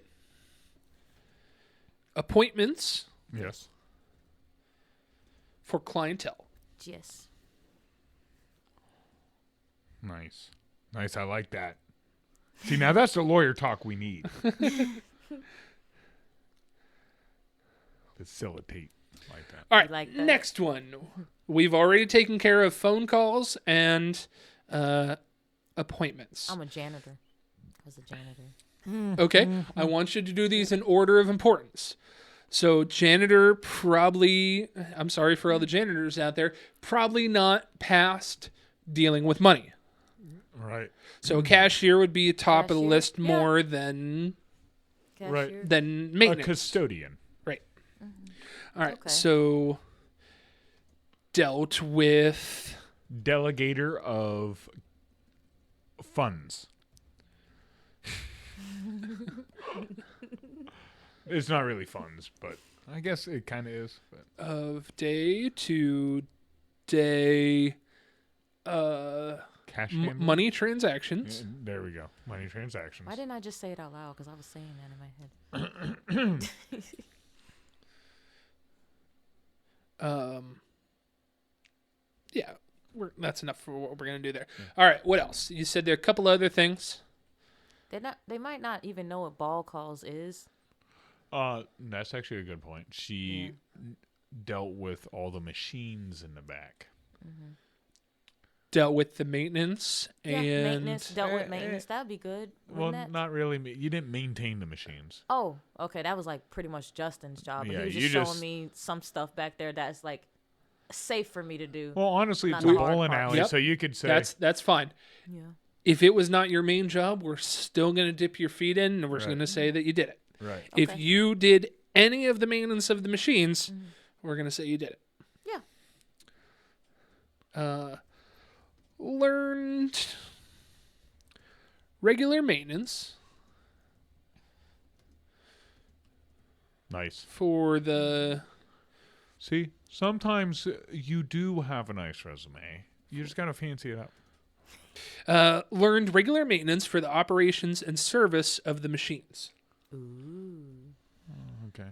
appointments Yes. for clientele. Yes. Nice. Nice. I like that. See, now that's the lawyer talk we need. Facilitate like that. All right. like that? Next one. We've already taken care of phone calls and appointments. I'm a janitor. I was a janitor. Okay. I want you to do these in order of importance. So janitor probably, I'm sorry for all the janitors out there, probably not past dealing with money. Right. So cashier would be top of the Cashier, list yeah. more than Right. than A maintenance. custodian. Right. All right. Okay. So dealt with Delegator of funds. It's not really funds, but I guess it kind of is. But of day to day cash handler? money transactions. Yeah, there we go. Money transactions. Why didn't I just say it out loud? Because I was saying that in my head. Yeah, that's enough for what we're gonna do there. All right, what else? You said there are a couple other things. They might not even know what ball calls is. That's actually a good point. She dealt with all the machines in the back. Dealt with the maintenance Yeah, and maintenance. Dealt with maintenance. That'd be good. Well, Wouldn't that? not really. You didn't maintain the machines. Oh, okay. That was like pretty much Justin's job. But Yeah, he was you just showing just- me some stuff back there that's like safe for me to do. Well, honestly, Not it's a the hard bowling part. alley, Yep. so you could say that's fine. Yeah. If it was not your main job, we're still gonna dip your feet in and we're Right. gonna say that you did it. right. If Okay. you did any of the maintenance of the machines, we're gonna say you did it. Yeah. Learned regular maintenance Nice. for the See, sometimes you do have a nice resume. You just gotta fancy it up. learned regular maintenance for the operations and service of the machines. Ooh. Okay.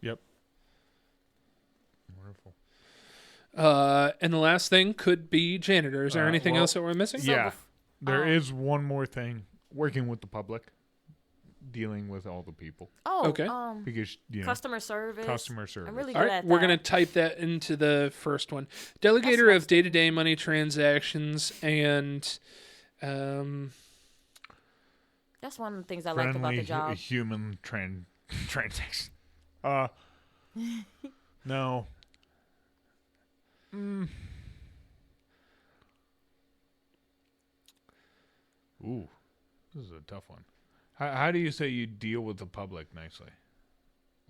Yep. Wonderful. And the last thing could be janitor. Is there anything well, else that we're missing? Yeah. There um, is one more thing. Working with the public. Dealing with all the people. Oh. Okay. Because, Customer service. customer service. I'm really All good right, at that. we're going to type that into the first one. Delegator That's of day-to-day money transactions and That's one of the things I liked about the job. Human transaction. No. Ooh, this is a tough one. How do you say you deal with the public nicely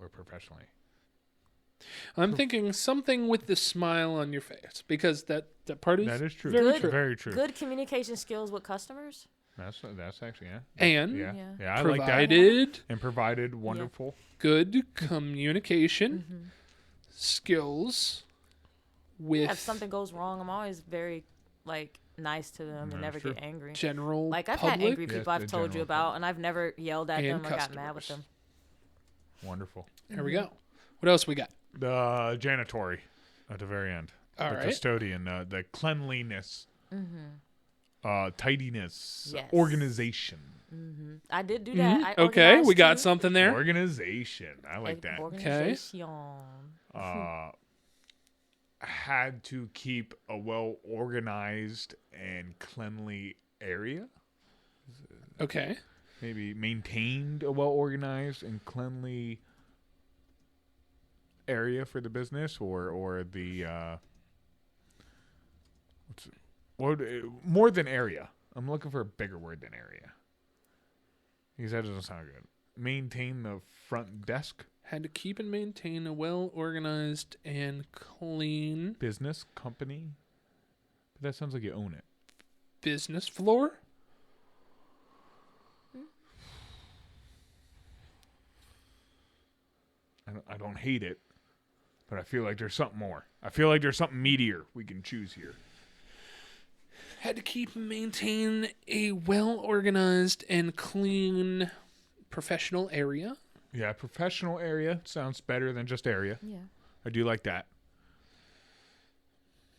or professionally? I'm thinking something with the smile on your face because that part is That is true. very Good. true. Very true. Good communication skills with customers. That's actually And yeah, Yeah. I like that. Provided And provided wonderful. good communication skills with Yeah, if something goes wrong, I'm always very like nice to them and never true. get angry. General Like I've public? had angry Yes, people I've the told you general about, and I've never yelled at And them or got mad with customers. them. Wonderful. There we go. What else we got? The janitory at the very end. All the right. custodian, the cleanliness, tidiness, Yes. organization. I did do that. I Okay, we organized got too. something there. Organization. I like that. Organization. Had to keep a well-organized and cleanly area. Okay. Maybe maintained a well-organized and cleanly area for the business, or the more than area. I'm looking for a bigger word than area, because that doesn't sound good. Maintain the front desk. Had to keep and maintain a well-organized and clean Business company. But that sounds like you own it. business floor. I don't hate it, but I feel like there's something more. I feel like there's something meatier we can choose here. Had to keep and maintain a well-organized and clean professional area. Yeah, professional area sounds better than just area. Yeah. I do like that.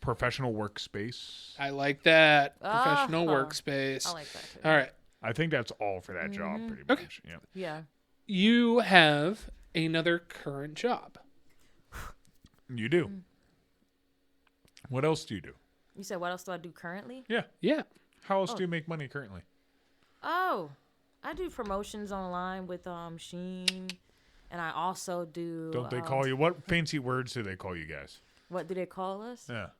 Professional workspace. I like that. Professional Uh-huh. workspace. I like that too. All right. I think that's all for that job, pretty Okay. much. Yeah. Yeah. You have another current job. You do. What else do you do? You said what else do I do currently? Yeah. Yeah. How else do you make money currently? Oh, I do promotions online with Sheen, and I also do. Don't they call you? What fancy words do they call you guys? What do they call us? Yeah.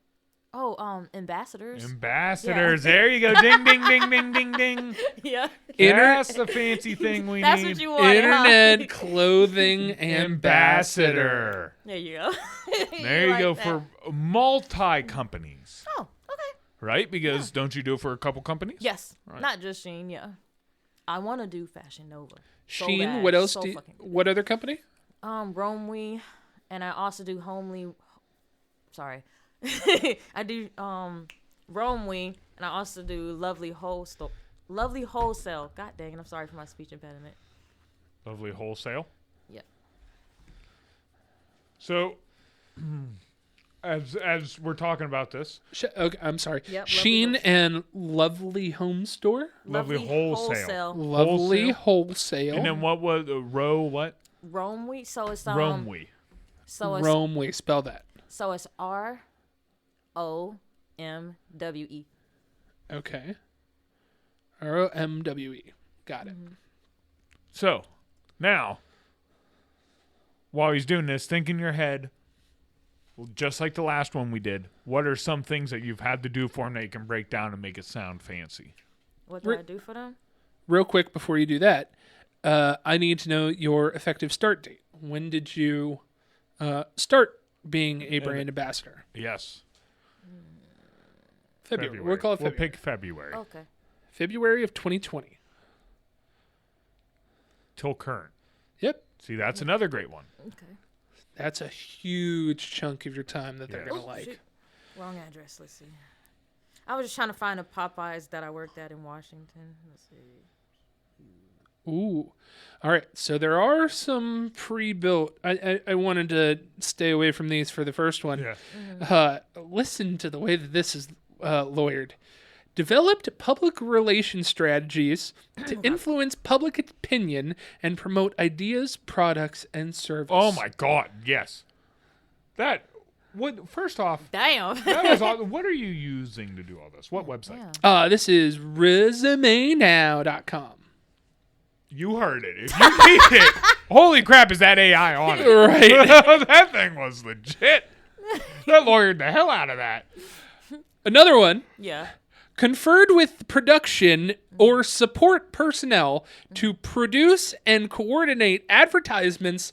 Oh, ambassadors. Ambassadors. There you go. Ding, ding, ding, ding, ding, ding. Yeah. That's the fancy thing we That's need. what you want. Internet clothing ambassador. Ambassador. There you go. There you like go that. for multi companies, Oh, okay. right? Because don't you do it for a couple companies? Yes, Right. not just Sheen. Yeah, I want to do Fashion Nova. So Sheen, bad, what else so do you, fucking bad. what other company? Romwe, and I also do Homely. Sorry, I do Romwe, and I also do Lovely Wholesale. Lovely Wholesale. God dang it! I'm sorry for my speech impediment. Lovely wholesale. Yeah. So, as we're talking about this, Okay, I'm sorry. Yep, Sheen Lovely and Lovely Home Store. Lovely Wholesale. Lovely Wholesale. and then what was row? What Romwe. So it's Romwe? So it's Romwe. Spell that. So it's ROMWE. Okay. ROMWE. Got it. So, now, while he's doing this, think in your head, well, just like the last one we did, what are some things that you've had to do for him that you can break down and make it sound fancy? What do I do for them? Real quick before you do that, I need to know your effective start date. When did you start being a brand ambassador? Yes. February. We'll call it We'll February. pick February. Okay. February of 2020. Till current. Yep. See, that's another great one. Okay. That's a huge chunk of your time that they're Yes. going to Oh, like. shoot. Wrong address. Let's see. I was just trying to find a Popeyes that I worked at in Washington. Let's see. Ooh. All right. So there are some pre-built. I wanted to stay away from these for the first one. Yeah. Listen to the way that this is lawyered. Developed public relation strategies to influence public opinion and promote ideas, products, and services. Oh my God! Yes. That. What? First off, Damn. that was awesome. What are you using to do all this? What website? Yeah. This is resumenow.com. You heard it. If you need it, holy crap, is that AI on it? Right. That thing was legit. That lawyered the hell out of that. Another one. Yeah. Conferred with production or support personnel to produce and coordinate advertisements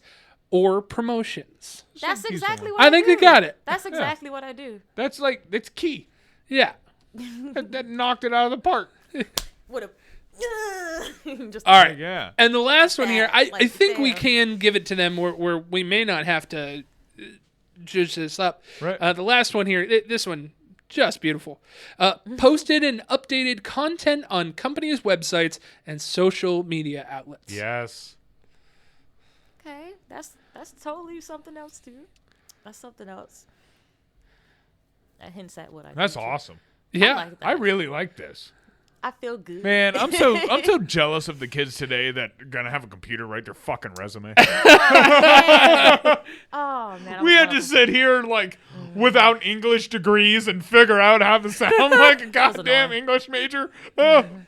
or promotions. That's Some exactly decent what I I think do. they got it. That's exactly what I do. That's key. Yeah. That knocked it out of the park. What a. Just All right. Yeah. And the last one here, I Like, think we damn. can give it to them where we may not have to judge this up. Right. The last one here, this one, Just beautiful. Posted and updated content on companies' websites and social media outlets. Yes. Okay, that's totally something else too. That's something else. That hints at what I. That's do, too. awesome. Yeah. I like that. I really like this. I feel good. Man, I'm so jealous of the kids today that are gonna have a computer write their fucking resume. Oh man, We had to sit here like without English degrees and figure out how to sound like a goddamn annoying. English major. Bring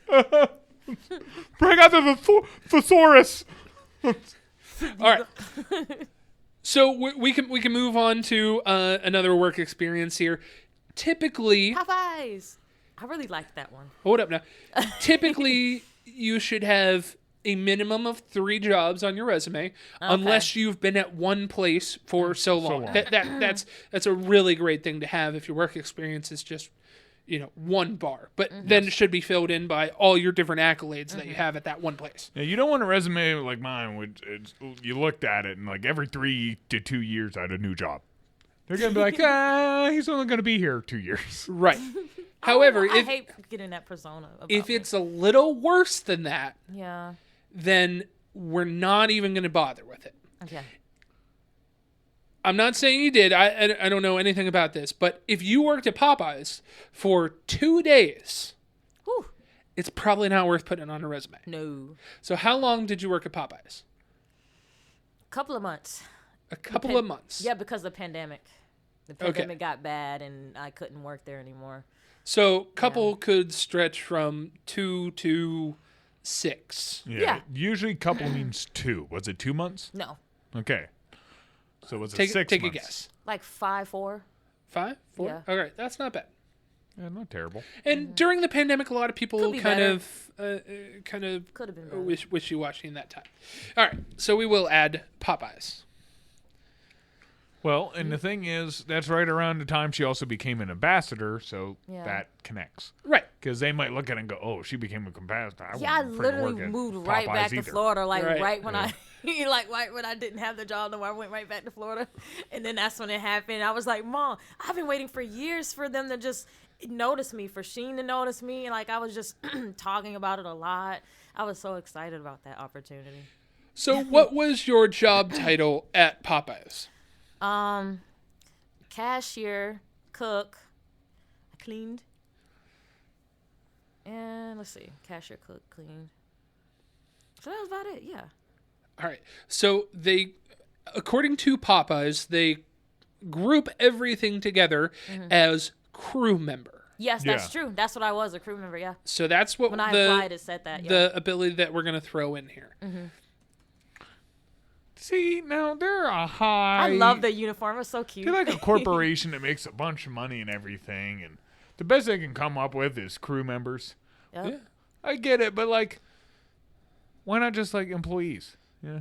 out the thesaurus. All right. So we can move on to another work experience here. Typically, Popeyes. I really liked that one. hold up now. Typically, you should have a minimum of 3 jobs on your resume, unless you've been at one place for so long. long. That's a really great thing to have if your work experience is just one bar, but then it should be filled in by all your different accolades that you have at that one place. Yeah, you don't want a resume like mine, which you looked at it and like every 3 to 2 years I had a new job. They're gonna be like, he's only gonna be here 2 years. Right. However, I if hate getting that persona. About if me. it's a little worse than that, yeah, then we're not even going to bother with it. okay, I'm not saying you did. I don't know anything about this, but if you worked at Popeyes for 2 days, whew, it's probably not worth putting on a resume. no, So how long did you work at Popeyes? couple of months. A couple of months. Yeah, because of the pandemic. The pandemic got bad, and I couldn't work there anymore. So couple could stretch from 2 to 6. Yeah. Usually couple means 2. Was it 2 months? No, Okay. So was it Take 6 a months? guess. like 5, 4. 5, 4. Yeah. All right, that's not bad. Yeah, not terrible. And during the pandemic, a lot of people Could be kind better. of Could have been better. wishy-washy in that time. All right, so we will add Popeyes. Well, and the thing is, that's right around the time she also became an ambassador, so Yeah. that connects. Right. Because they might look at it and go, "Oh, she became a ambassador." I Yeah, I wouldn't freaking literally work at moved right Popeyes back to either." Florida, like Right. right when I right when I didn't have the job, no, I went right back to Florida, and then that's when it happened. I was like, Mom, I've been waiting for years for them to just notice me, for Sheen to notice me, and like I was just talking about it a lot. I was so excited about that opportunity. So what was your job title at Popeyes? Cashier, cook, I cleaned, and let's see, cashier, cook, cleaned. So that was about it. Yeah. All right. So they, according to Popeyes, they group everything together as crew member. Yes, that's Yeah. true. That's what I was, a crew member. Yeah. So that's what When I applied, it said that. Yeah. the ability that we're going to throw in here. See, now they're a high. I love the uniform. It's so cute. They're like a corporation that makes a bunch of money and everything, and the best they can come up with is crew members. Yep. Yeah. I get it, but like, why not just like employees? Yeah.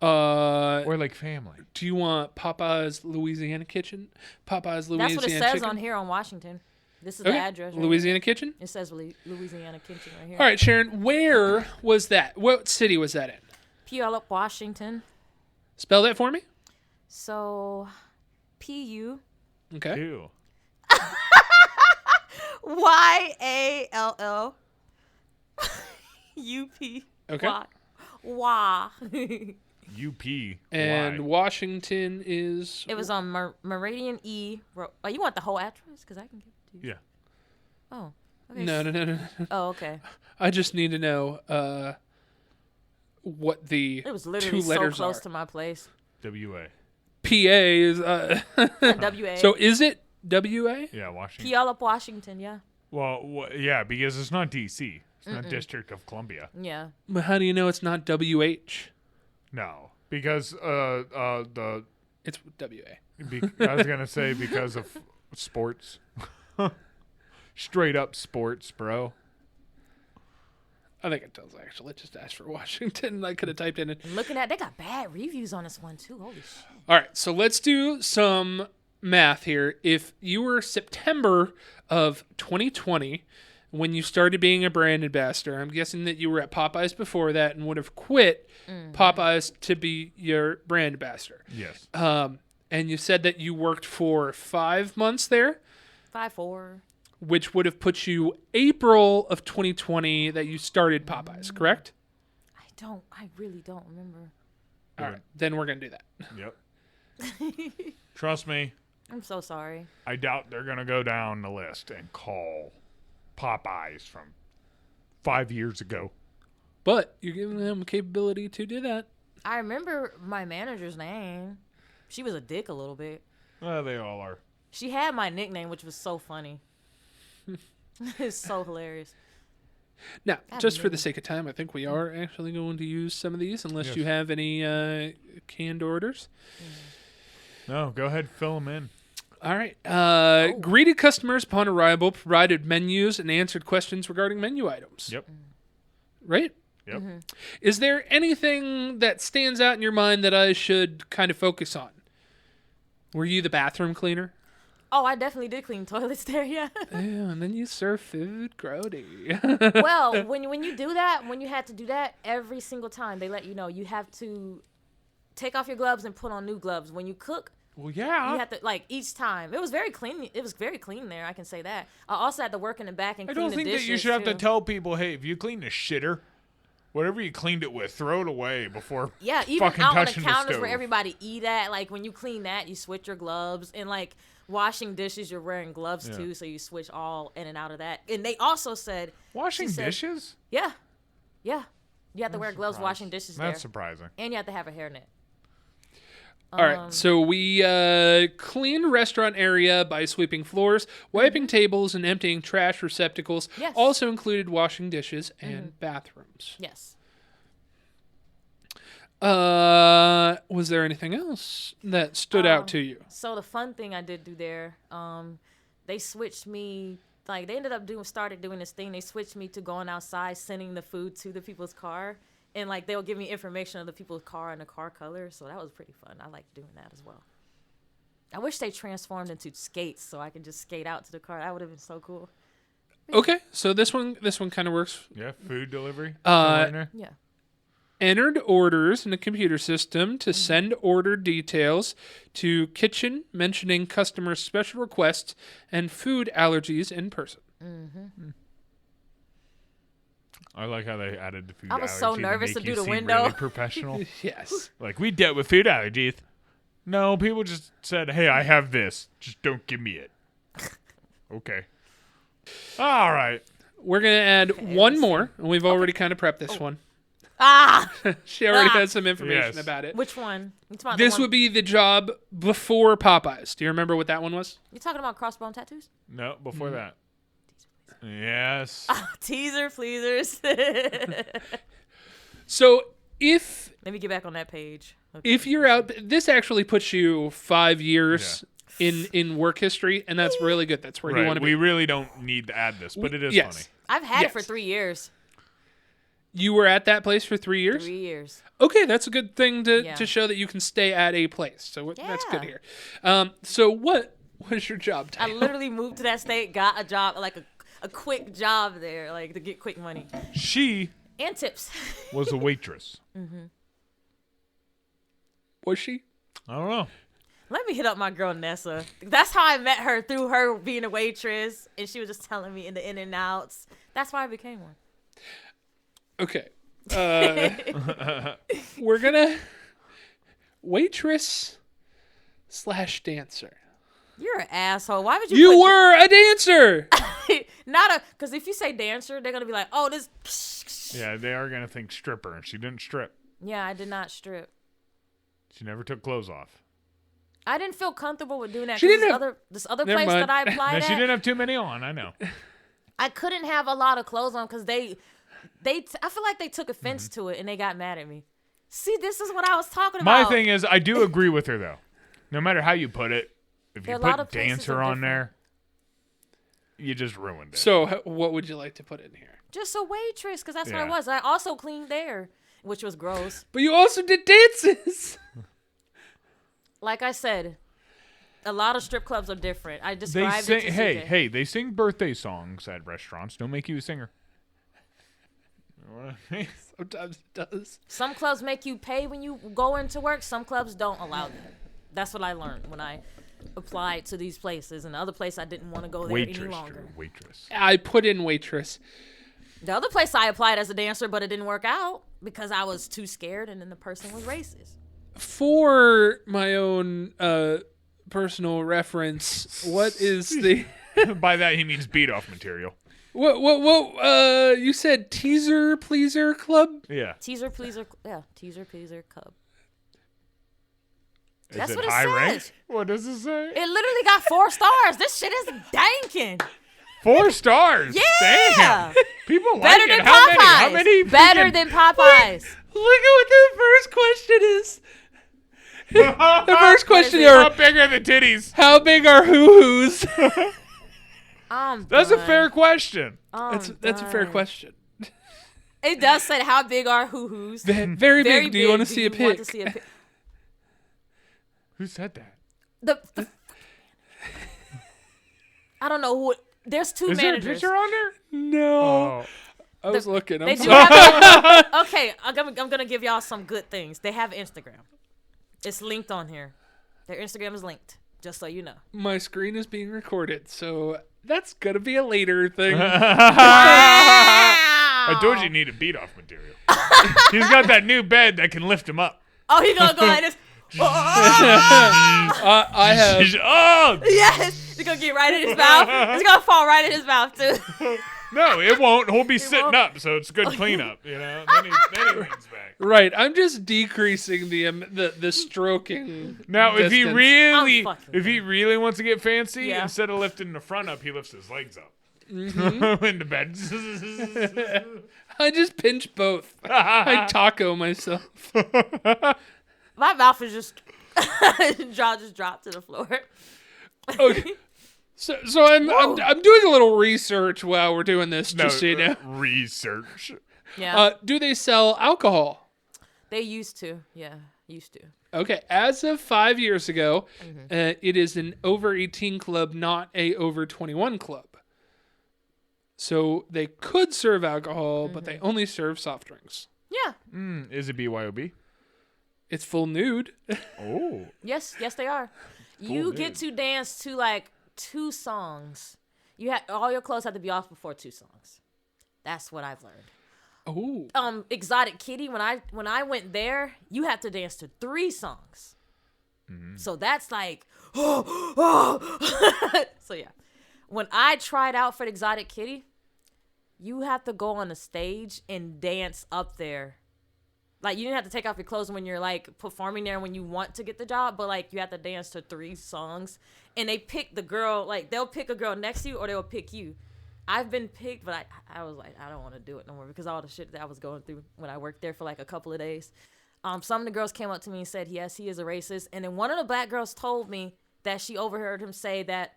Or like family. Do you want Popeyes Louisiana Kitchen? Popeyes Louisiana That's what it says Chicken? on here on Washington. This is Okay. the address. Right Louisiana Kitchen? here. It says Louisiana Kitchen right here. All right, Sharon, where was that? What city was that in? Puyallup, Washington. Spell that for me. So, Puyallup. Okay. Ew. Okay. Wah. UP. And Why? Washington is... It was on Meridian E. Oh, you want the whole address? Because I can give it to you. Yeah. Oh. Okay. No. Oh, okay. I just need to know what the It was two literally so letters close are. to my place. WA. PA is... WA. So is it WA? Yeah, Washington. Puyallup, Washington, yeah. Well, yeah, because it's not DC. It's not District of Columbia. Yeah. But how do you know it's not WH? No, because the It's WA. I was gonna say because of sports. Straight up sports, bro. I think it does, actually. It just asked for Washington. I could have typed in it. And looking at, they got bad reviews on this one too. Holy shit. All right, so let's do some math here. If you were September of 2020 when you started being a brand ambassador, I'm guessing that you were at Popeyes before that and would have quit Popeyes to be your brand ambassador. Yes. And you said that you worked for 5 months there. 5'4". which would have put you April of 2020 that you started Popeyes, correct? I really don't remember. All right, then we're going to do that. Yep. Trust me. I'm so sorry. I doubt they're going to go down the list and call Popeyes from 5 years ago. But you're giving them capability to do that. I remember my manager's name. She was a dick a little bit. Well, they all are. She had my nickname, which was so funny. It's so hilarious. Now, just for the sake of time, I think we are actually going to use some of these, unless you have any canned orders. No, go ahead, fill them in. All right. Greeted customers upon arrival, provided menus, and answered questions regarding menu items. Yep. Right? Yep. Is there anything that stands out in your mind that I should kind of focus on? Were you the bathroom cleaner? Oh, I definitely did clean toilets there, yeah. Yeah, and then you serve food, grody. Well, when you do that, when you had to do that, every single time they let you know you have to take off your gloves and put on new gloves. When you cook, Well, yeah. you have to, like, each time. It was very clean. It was very clean there, I can say that. I also had to work in the back and I clean don't the think dishes, that you should have to too. tell people, hey, if you clean the shitter, whatever you cleaned it with, throw it away before Yeah, even fucking out on the touching counters stove. where everybody eat at, like, when you clean that, you switch your gloves. And, like, washing dishes, you're wearing gloves, too, so you switch all in and out of that. And they also said... Washing she said- dishes? Yeah. Yeah. You have to wear gloves Surprised. washing dishes there. That's surprising. And you have to have a hairnet. All right, so we cleaned restaurant area by sweeping floors, wiping tables, and emptying trash receptacles. Yes. Also included washing dishes and bathrooms. Yes. Was there anything else that stood out to you? So the fun thing I did do there, they switched me, like, they ended up started doing this thing. They switched me to going outside, sending the food to the people's car. And, like, they'll give me information of the people's car and the car color. So that was pretty fun. I like doing that as well. I wish they transformed into skates so I could just skate out to the car. That would have been so cool. Okay, so this one kind of works. Yeah, food delivery. Yeah. Entered orders in the computer system to send order details to kitchen, mentioning customer special requests and food allergies in person. I like how they added the food I was allergy so nervous make to you do the seem window. Really professional. Yes. Like, we dealt with food allergies. No, people just said, hey, I have this. Just don't give me it. Okay. All right. We're going to add one more, and we've already kind of prepped this one. Ah! She already has some information Yes. about it. Which one? You talking about This the one, would be the job before Popeyes. Do you remember what that one was? You talking about crossbone tattoos? No, before that. Yes. Teaser pleasers. So if Let me get back on that page. Okay. if you're out, this actually puts you 5 years in work history, and that's really good. That's where you want to We be. really don't need to add this, but it is Yes. funny. I've had it for Yes. 3 years. You were at that place for 3 years? 3 years. Okay, that's a good thing to Yeah. show that you can stay at a place. So that's good Yeah. here. So what is your job I title? literally moved to that state, got a job, like a quick job there, like to get quick money She and tips. was a waitress. Was she? I don't know. Let me hit up my girl Nessa. That's how I met her, through her being a waitress, and she was just telling me in the in and outs. That's why I became one. Okay. We're gonna waitress / dancer. You're an asshole. Why would you? You put were a dancer. not a, because if you say dancer, they're gonna be like, oh, this. Yeah, they are going to think stripper, and she didn't strip. Yeah, I did not strip. She never took clothes off. I didn't feel comfortable with doing that. She 'cause didn't have- this other Never place mind. that I No, applied she at, didn't have too many on, I know. I couldn't have a lot of clothes on because I feel like they took offense to it and they got mad at me. See, this is what I was talking My about. thing is, I do agree with her, though. No matter how you put it, if There you are a lot put of places dancer are on different. there, you just ruined it. So what would you like to put in here? Just a waitress, because that's what Yeah. I was. I also cleaned there, which was gross. But you also did dances. Like I said, a lot of strip clubs are different. I they described sing, it to hey, CJ. hey, they sing birthday songs at restaurants. Don't make you a singer. You know what I mean? Sometimes it does. Some clubs make you pay when you go into work. Some clubs don't allow that. That's what I learned when I applied to these places, and the other place I didn't want to go there any longer. Waitress. I put in waitress. The other place I applied as a dancer, but it didn't work out because I was too scared, and then the person was racist. For my own personal reference, what is the... By that he means beat off material. What, you said Teaser Pleaser Club? Yeah. Teaser Pleaser Club. Is That's it what it high says. rank? What does it say? It literally got 4 stars. This shit is danking. 4 stars. Yeah. Damn. People like Better it. than How Popeyes. many? How many? Better than Popeyes. Look at what the first question is. The first question How is, big are the titties? how big are hoo-hoos? That's a fair question. That's a fair question. It does say how big are hoo-hoos. Very big. Do you want to see a Do you want pic? to see a pic? Who said that? The I don't know who. There's 2 Is there a managers. picture on there? No. Oh. I was looking. They I'm do sorry. have okay, I'm gonna give y'all some good things. They have Instagram. It's linked on here. Their Instagram is linked, just so you know. My screen is being recorded, so that's going to be a later thing. I told you need a beat off material. He's got that new bed that can lift him up. Oh, he gonna go like this. I have... Oh! Yes, it's gonna get right in his mouth. It's gonna fall right in his mouth too. No, it won't. He'll be sitting won't? up, so it's good cleanup, you know? Then he leans back. Right, I'm just decreasing the stroking. Now, if he distance. really wants to get fancy, Yeah. instead of lifting the front up, he lifts his legs up. Mm-hmm. In the bed. I just pinch both. I taco myself. My mouth is just jaw just dropped to the floor. Okay. So I'm doing a little research while we're doing this, just so you know. Research. Yeah, Do they sell alcohol? they used to. Yeah, used to. Okay, as of 5 years ago, it is an over 18 club, not a over 21 club. So they could serve alcohol, but they only serve soft drinks. Yeah. Is it BYOB? It's full nude. Oh. Yes, they are. You get to dance to like 2 songs. All your clothes have to be off before 2 songs. That's what I've learned. Oh. Exotic Kitty, when I went there, you have to dance to 3 songs. So that's like, so yeah. When I tried out for the Exotic Kitty, you have to go on the stage and dance up there. Like, you didn't have to take off your clothes when you're, like, performing there when you want to get the job, but, like, you have to dance to 3 songs. And they pick the girl, like, they'll pick a girl next to you or they'll pick you. I've been picked, but I was like, I don't want to do it no more because of all the shit that I was going through when I worked there for, like, a couple of days. Some of the girls came up to me and said, yes, he is a racist. And then one of the black girls told me that she overheard him say that,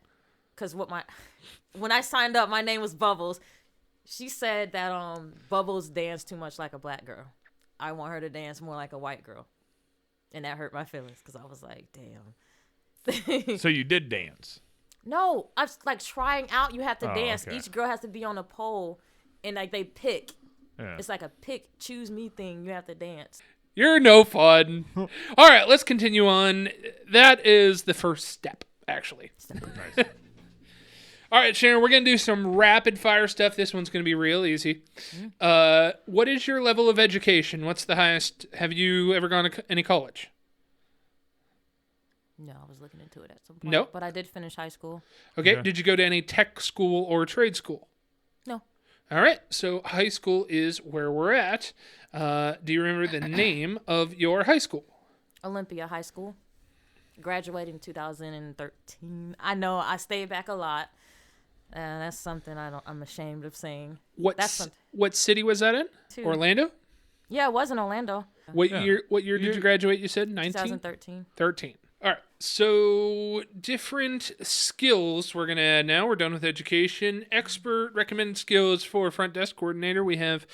because when I signed up, my name was Bubbles. She said that Bubbles danced too much like a black girl. I want her to dance more like a white girl. And that hurt my feelings because I was like, damn. So you did dance? No, I was like trying out. You have to dance. Okay. Each girl has to be on a pole and like they pick. Yeah. It's like a pick, choose me thing. You have to dance. You're no fun. All right, let's continue on. That is the first step, actually. Nice. All right, Sharon, we're going to do some rapid fire stuff. This one's going to be real easy. What is your level of education? What's the highest? Have you ever gone to any college? No, I was looking into it at some point. No? But I did finish high school. Okay. Okay. Did you go to any tech school or trade school? No. All right. So high school is where we're at. Do you remember the name of your high school? Olympia High School. Graduated in 2013. I know I stayed back a lot. That's something I'm ashamed of saying. What city was that in? Two. Orlando? Yeah, it was in Orlando. What year did you graduate, you said? 19? 2013. 13. All right. So different skills we're going to add now. We're done with education. Expert recommended skills for front desk coordinator. We have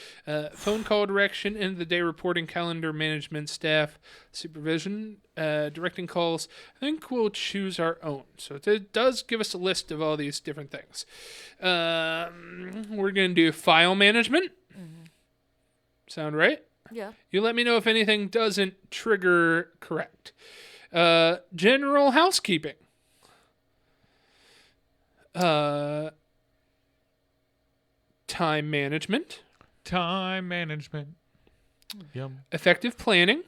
phone call direction, end of the day reporting, calendar management, staff supervision, directing calls. I think we'll choose our own. So it does give us a list of all these different things. We're going to do file management. Mm-hmm. Sound right? Yeah. You let me know if anything doesn't trigger correct. General housekeeping. Time management. Time management. Yum. Effective planning.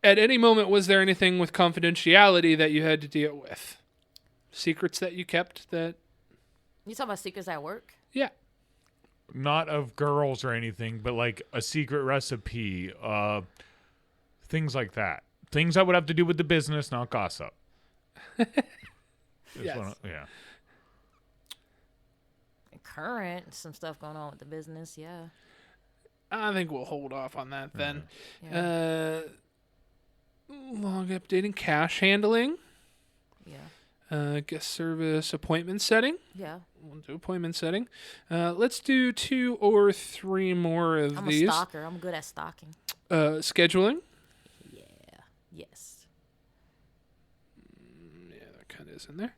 At any moment, was there anything with confidentiality that you had to deal with? Secrets that you kept that... You talking about secrets at work? Yeah. Not of girls or anything, but like a secret recipe, things like that. Things that would have to do with the business, not gossip. Yes. Yeah. Current, some stuff going on with the business, yeah. I think we'll hold off on that then. Yeah. Log updating, cash handling. Yeah. Guest service appointment setting. Yeah. We'll do appointment setting. Let's do 2 or 3 more of I'm these. a stalker. I'm good at stalking. Scheduling. Yeah. Yes. Yeah, that kind of is in there.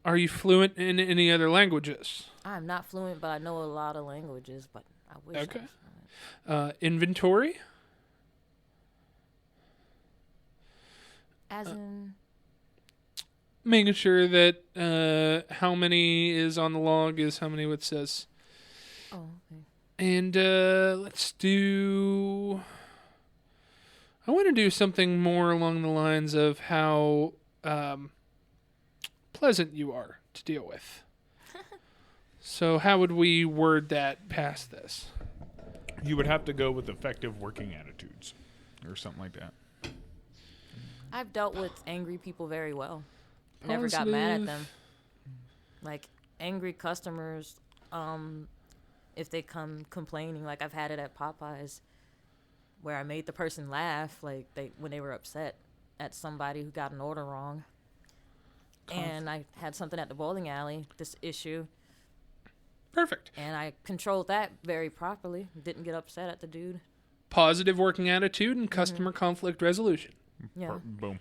Are you fluent in any other languages? I'm not fluent, but I know a lot of languages, but I wish Okay. I was fluent. Inventory. As in... Making sure that how many is on the log is how many it says. Oh, okay. And let's do... I want to do something more along the lines of how pleasant you are to deal with. So how would we word that past this? You would have to go with effective working attitudes or something like that. I've dealt with angry people very well. Never got mad at them. Like, angry customers, if they come complaining, like I've had it at Popeyes, where I made the person laugh, like when they were upset at somebody who got an order wrong. And I had something at the bowling alley, this issue. Perfect. And I controlled that very properly. Didn't get upset at the dude. Positive working attitude and customer conflict resolution. Yeah. Boom.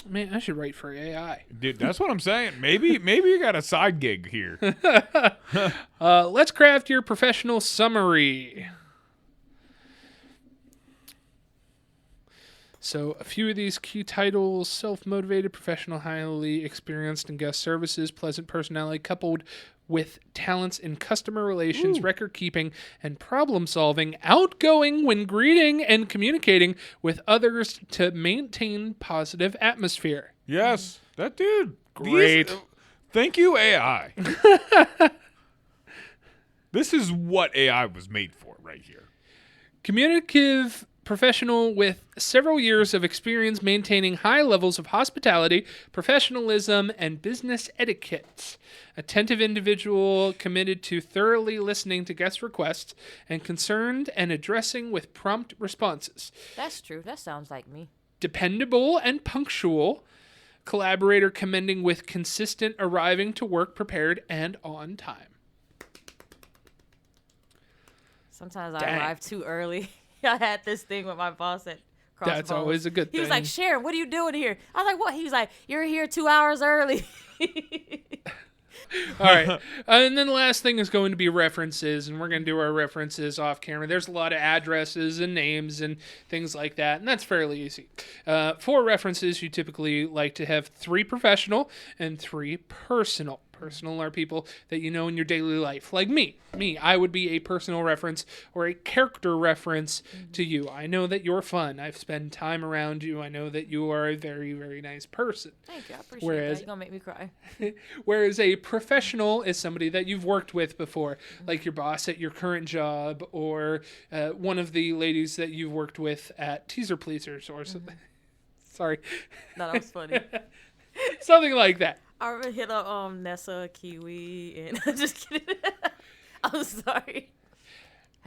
Man, I should write for AI. Dude, that's what I'm saying. Maybe you got a side gig here. Let's craft your professional summary. So a few of these key titles: self-motivated, professional, highly experienced in guest services, pleasant personality, coupled with talents in customer relations, record keeping, and problem solving, outgoing when greeting and communicating with others to maintain positive atmosphere. Yes, that dude. Great. Thank you, AI. This is what AI was made for right here. Communicative professional with several years of experience maintaining high levels of hospitality, professionalism, and business etiquette. Attentive individual committed to thoroughly listening to guest requests and concerned and addressing with prompt responses. That's true. That sounds like me. Dependable and punctual. Collaborator commending with consistent arriving to work prepared and on time. Sometimes I Dang. arrive too early. I had this thing with my boss at Crossbones. That's always a good He was thing. like, Sharon, what are you doing here? I was like, what? He was like, you're here 2 hours early. All right. And then the last thing is going to be references, and we're going to do our references off camera. There's a lot of addresses and names and things like that, and that's fairly easy. For references, you typically like to have 3 professional and 3 personal. Personal are people that you know in your daily life. Like me, I would be a personal reference or a character reference to you. I know that you're fun. I've spent time around you. I know that you are a very, very nice person. Thank you. I appreciate that. You're going to make me cry. Whereas a professional is somebody that you've worked with before, like your boss at your current job or one of the ladies that you've worked with at Teaser Pleasers or something. Sorry. No, that was funny. Something like that. I already hit up Nessa, Kiwi, and just kidding. I'm sorry.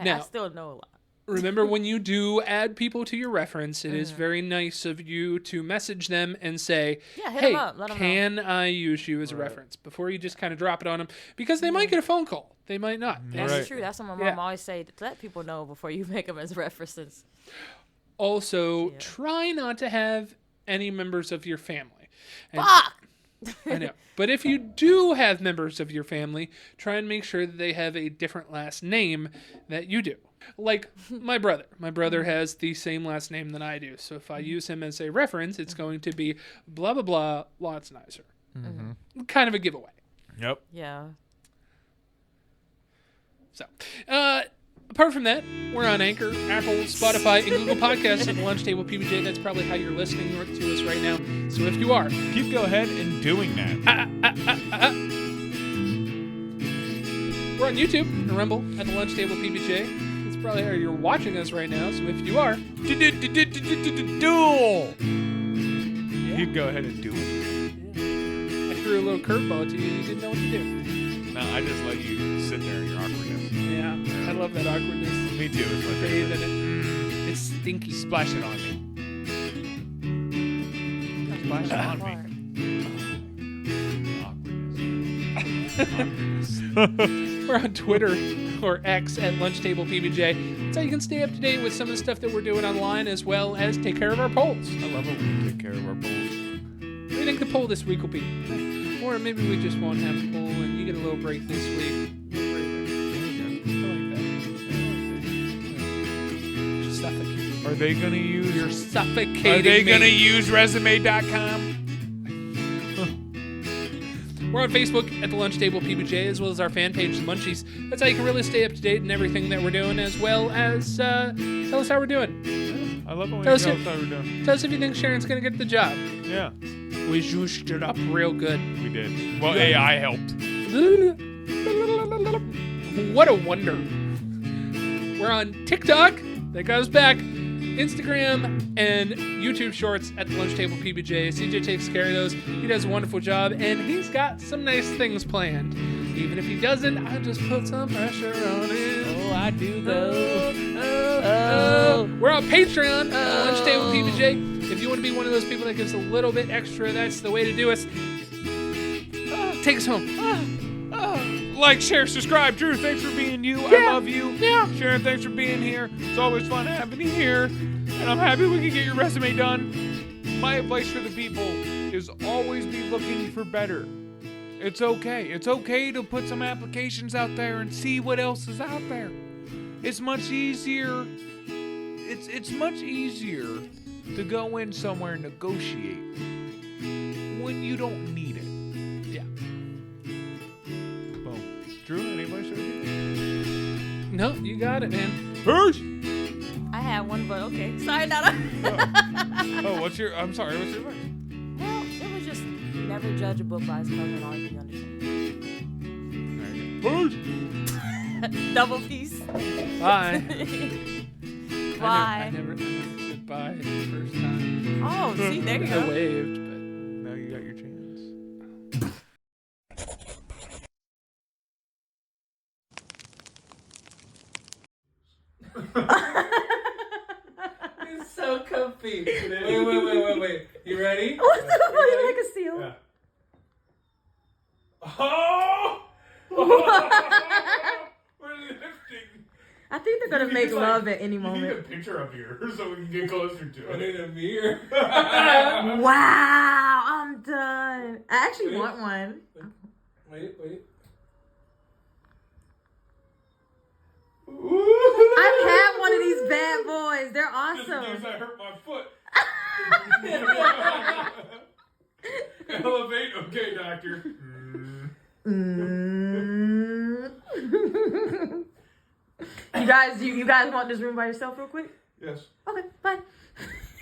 Now, I still know a lot. Remember, when you do add people to your reference, it is very nice of you to message them and say, Yeah, hit hey, them up. Let them know. can I use you as a reference? Before you just kind of drop it on them. Because they might get a phone call. They might not. That's Right. true. That's what my mom Yeah. always say. To let people know before you make them as references. Also, try not to have any members of your family. And Fuck! I know. But if you do have members of your family, try and make sure that they have a different last name that you do. Like my brother. My brother has the same last name that I do. So if I use him as a reference, it's going to be blah, blah, blah, Lotzenizer. Mm-hmm. Kind of a giveaway. Yep. Yeah. So, apart from that, we're on Anchor, Apple, Spotify, and Google Podcasts at the Lunch Table PBJ. That's probably how you're listening to us right now. So if you are, Go ahead and doing that. We're on YouTube and Rumble at the Lunch Table PBJ. That's probably how you're watching us right now. So if you are, Duel. You go ahead and do it. I threw a little curveball to you. You didn't know what to do. No, I just let you sit there in your awkwardness. Yeah, I love that awkwardness. Me too. It's my Bathe favorite. in it. It's stinky. Splash it on me. Splash it on me. We're on Twitter or X at Lunch Table PBJ. That's how you can stay up to date with some of the stuff that we're doing online, as well as take care of our polls. I love it when we take care of our polls. What do you think the poll this week will be? Or maybe we just won't have a poll and you get a little break this week. I like that. Suffocate. Are they gonna use? You're suffocating Are they me. gonna use resume.com? We're on Facebook at the Lunch Table PBJ, as well as our fan page, The Munchies. That's how you can really stay up to date in everything that we're doing, as well as tell us how we're doing. I love it when Tell you us tell if- us how we're doing. Tell us if you think Sharon's going to get the job. Yeah, We zhuzhed it up real good. we did. Well, AI helped. What a wonder. We're on TikTok. That goes back. Instagram and YouTube Shorts at the Lunch Table PBJ. CJ takes care of those. He does a wonderful job, and he's got some nice things planned. Even if he doesn't, I just put some pressure on him. Oh, I do though. We're on Patreon at the Lunch Table PBJ. If you want to be one of those people that gives a little bit extra, that's the way to do us. Take us home. Like, share, subscribe. Drew, thanks for being you. Yeah. I love you. Yeah. Sharon, thanks for being here. It's always fun having you here. And I'm happy we can get your resume done. My advice for the people is always be looking for better. It's okay. It's okay to put some applications out there and see what else is out there. It's much easier. It's much easier to go in somewhere and negotiate when you don't need it. Yeah. Boom. Drew, any advice for the people? No, you got it, man. Peace! I had one, but okay. Sorry, Nana. Oh, what's your advice? Well, it was just never judge a book by its cover and all you understand. Peace! Double piece. Bye. Bye. I never said bye the first time. Oh, see, there you I go. waved, but Now you got your chance. it's so comfy. Wait. You ready? What the fuck? You like a seal? Yeah. Oh! We're lifting. I think they're gonna make love at any You need a moment. picture of yours so we can get closer to it. need a mirror. Wow, I'm done. I actually want one. Wait. I've had one of these bad boys. They're Just in case awesome. I hurt my foot. Elevate. Okay, doctor. You guys want this room by yourself real quick? Yes. Okay, bye.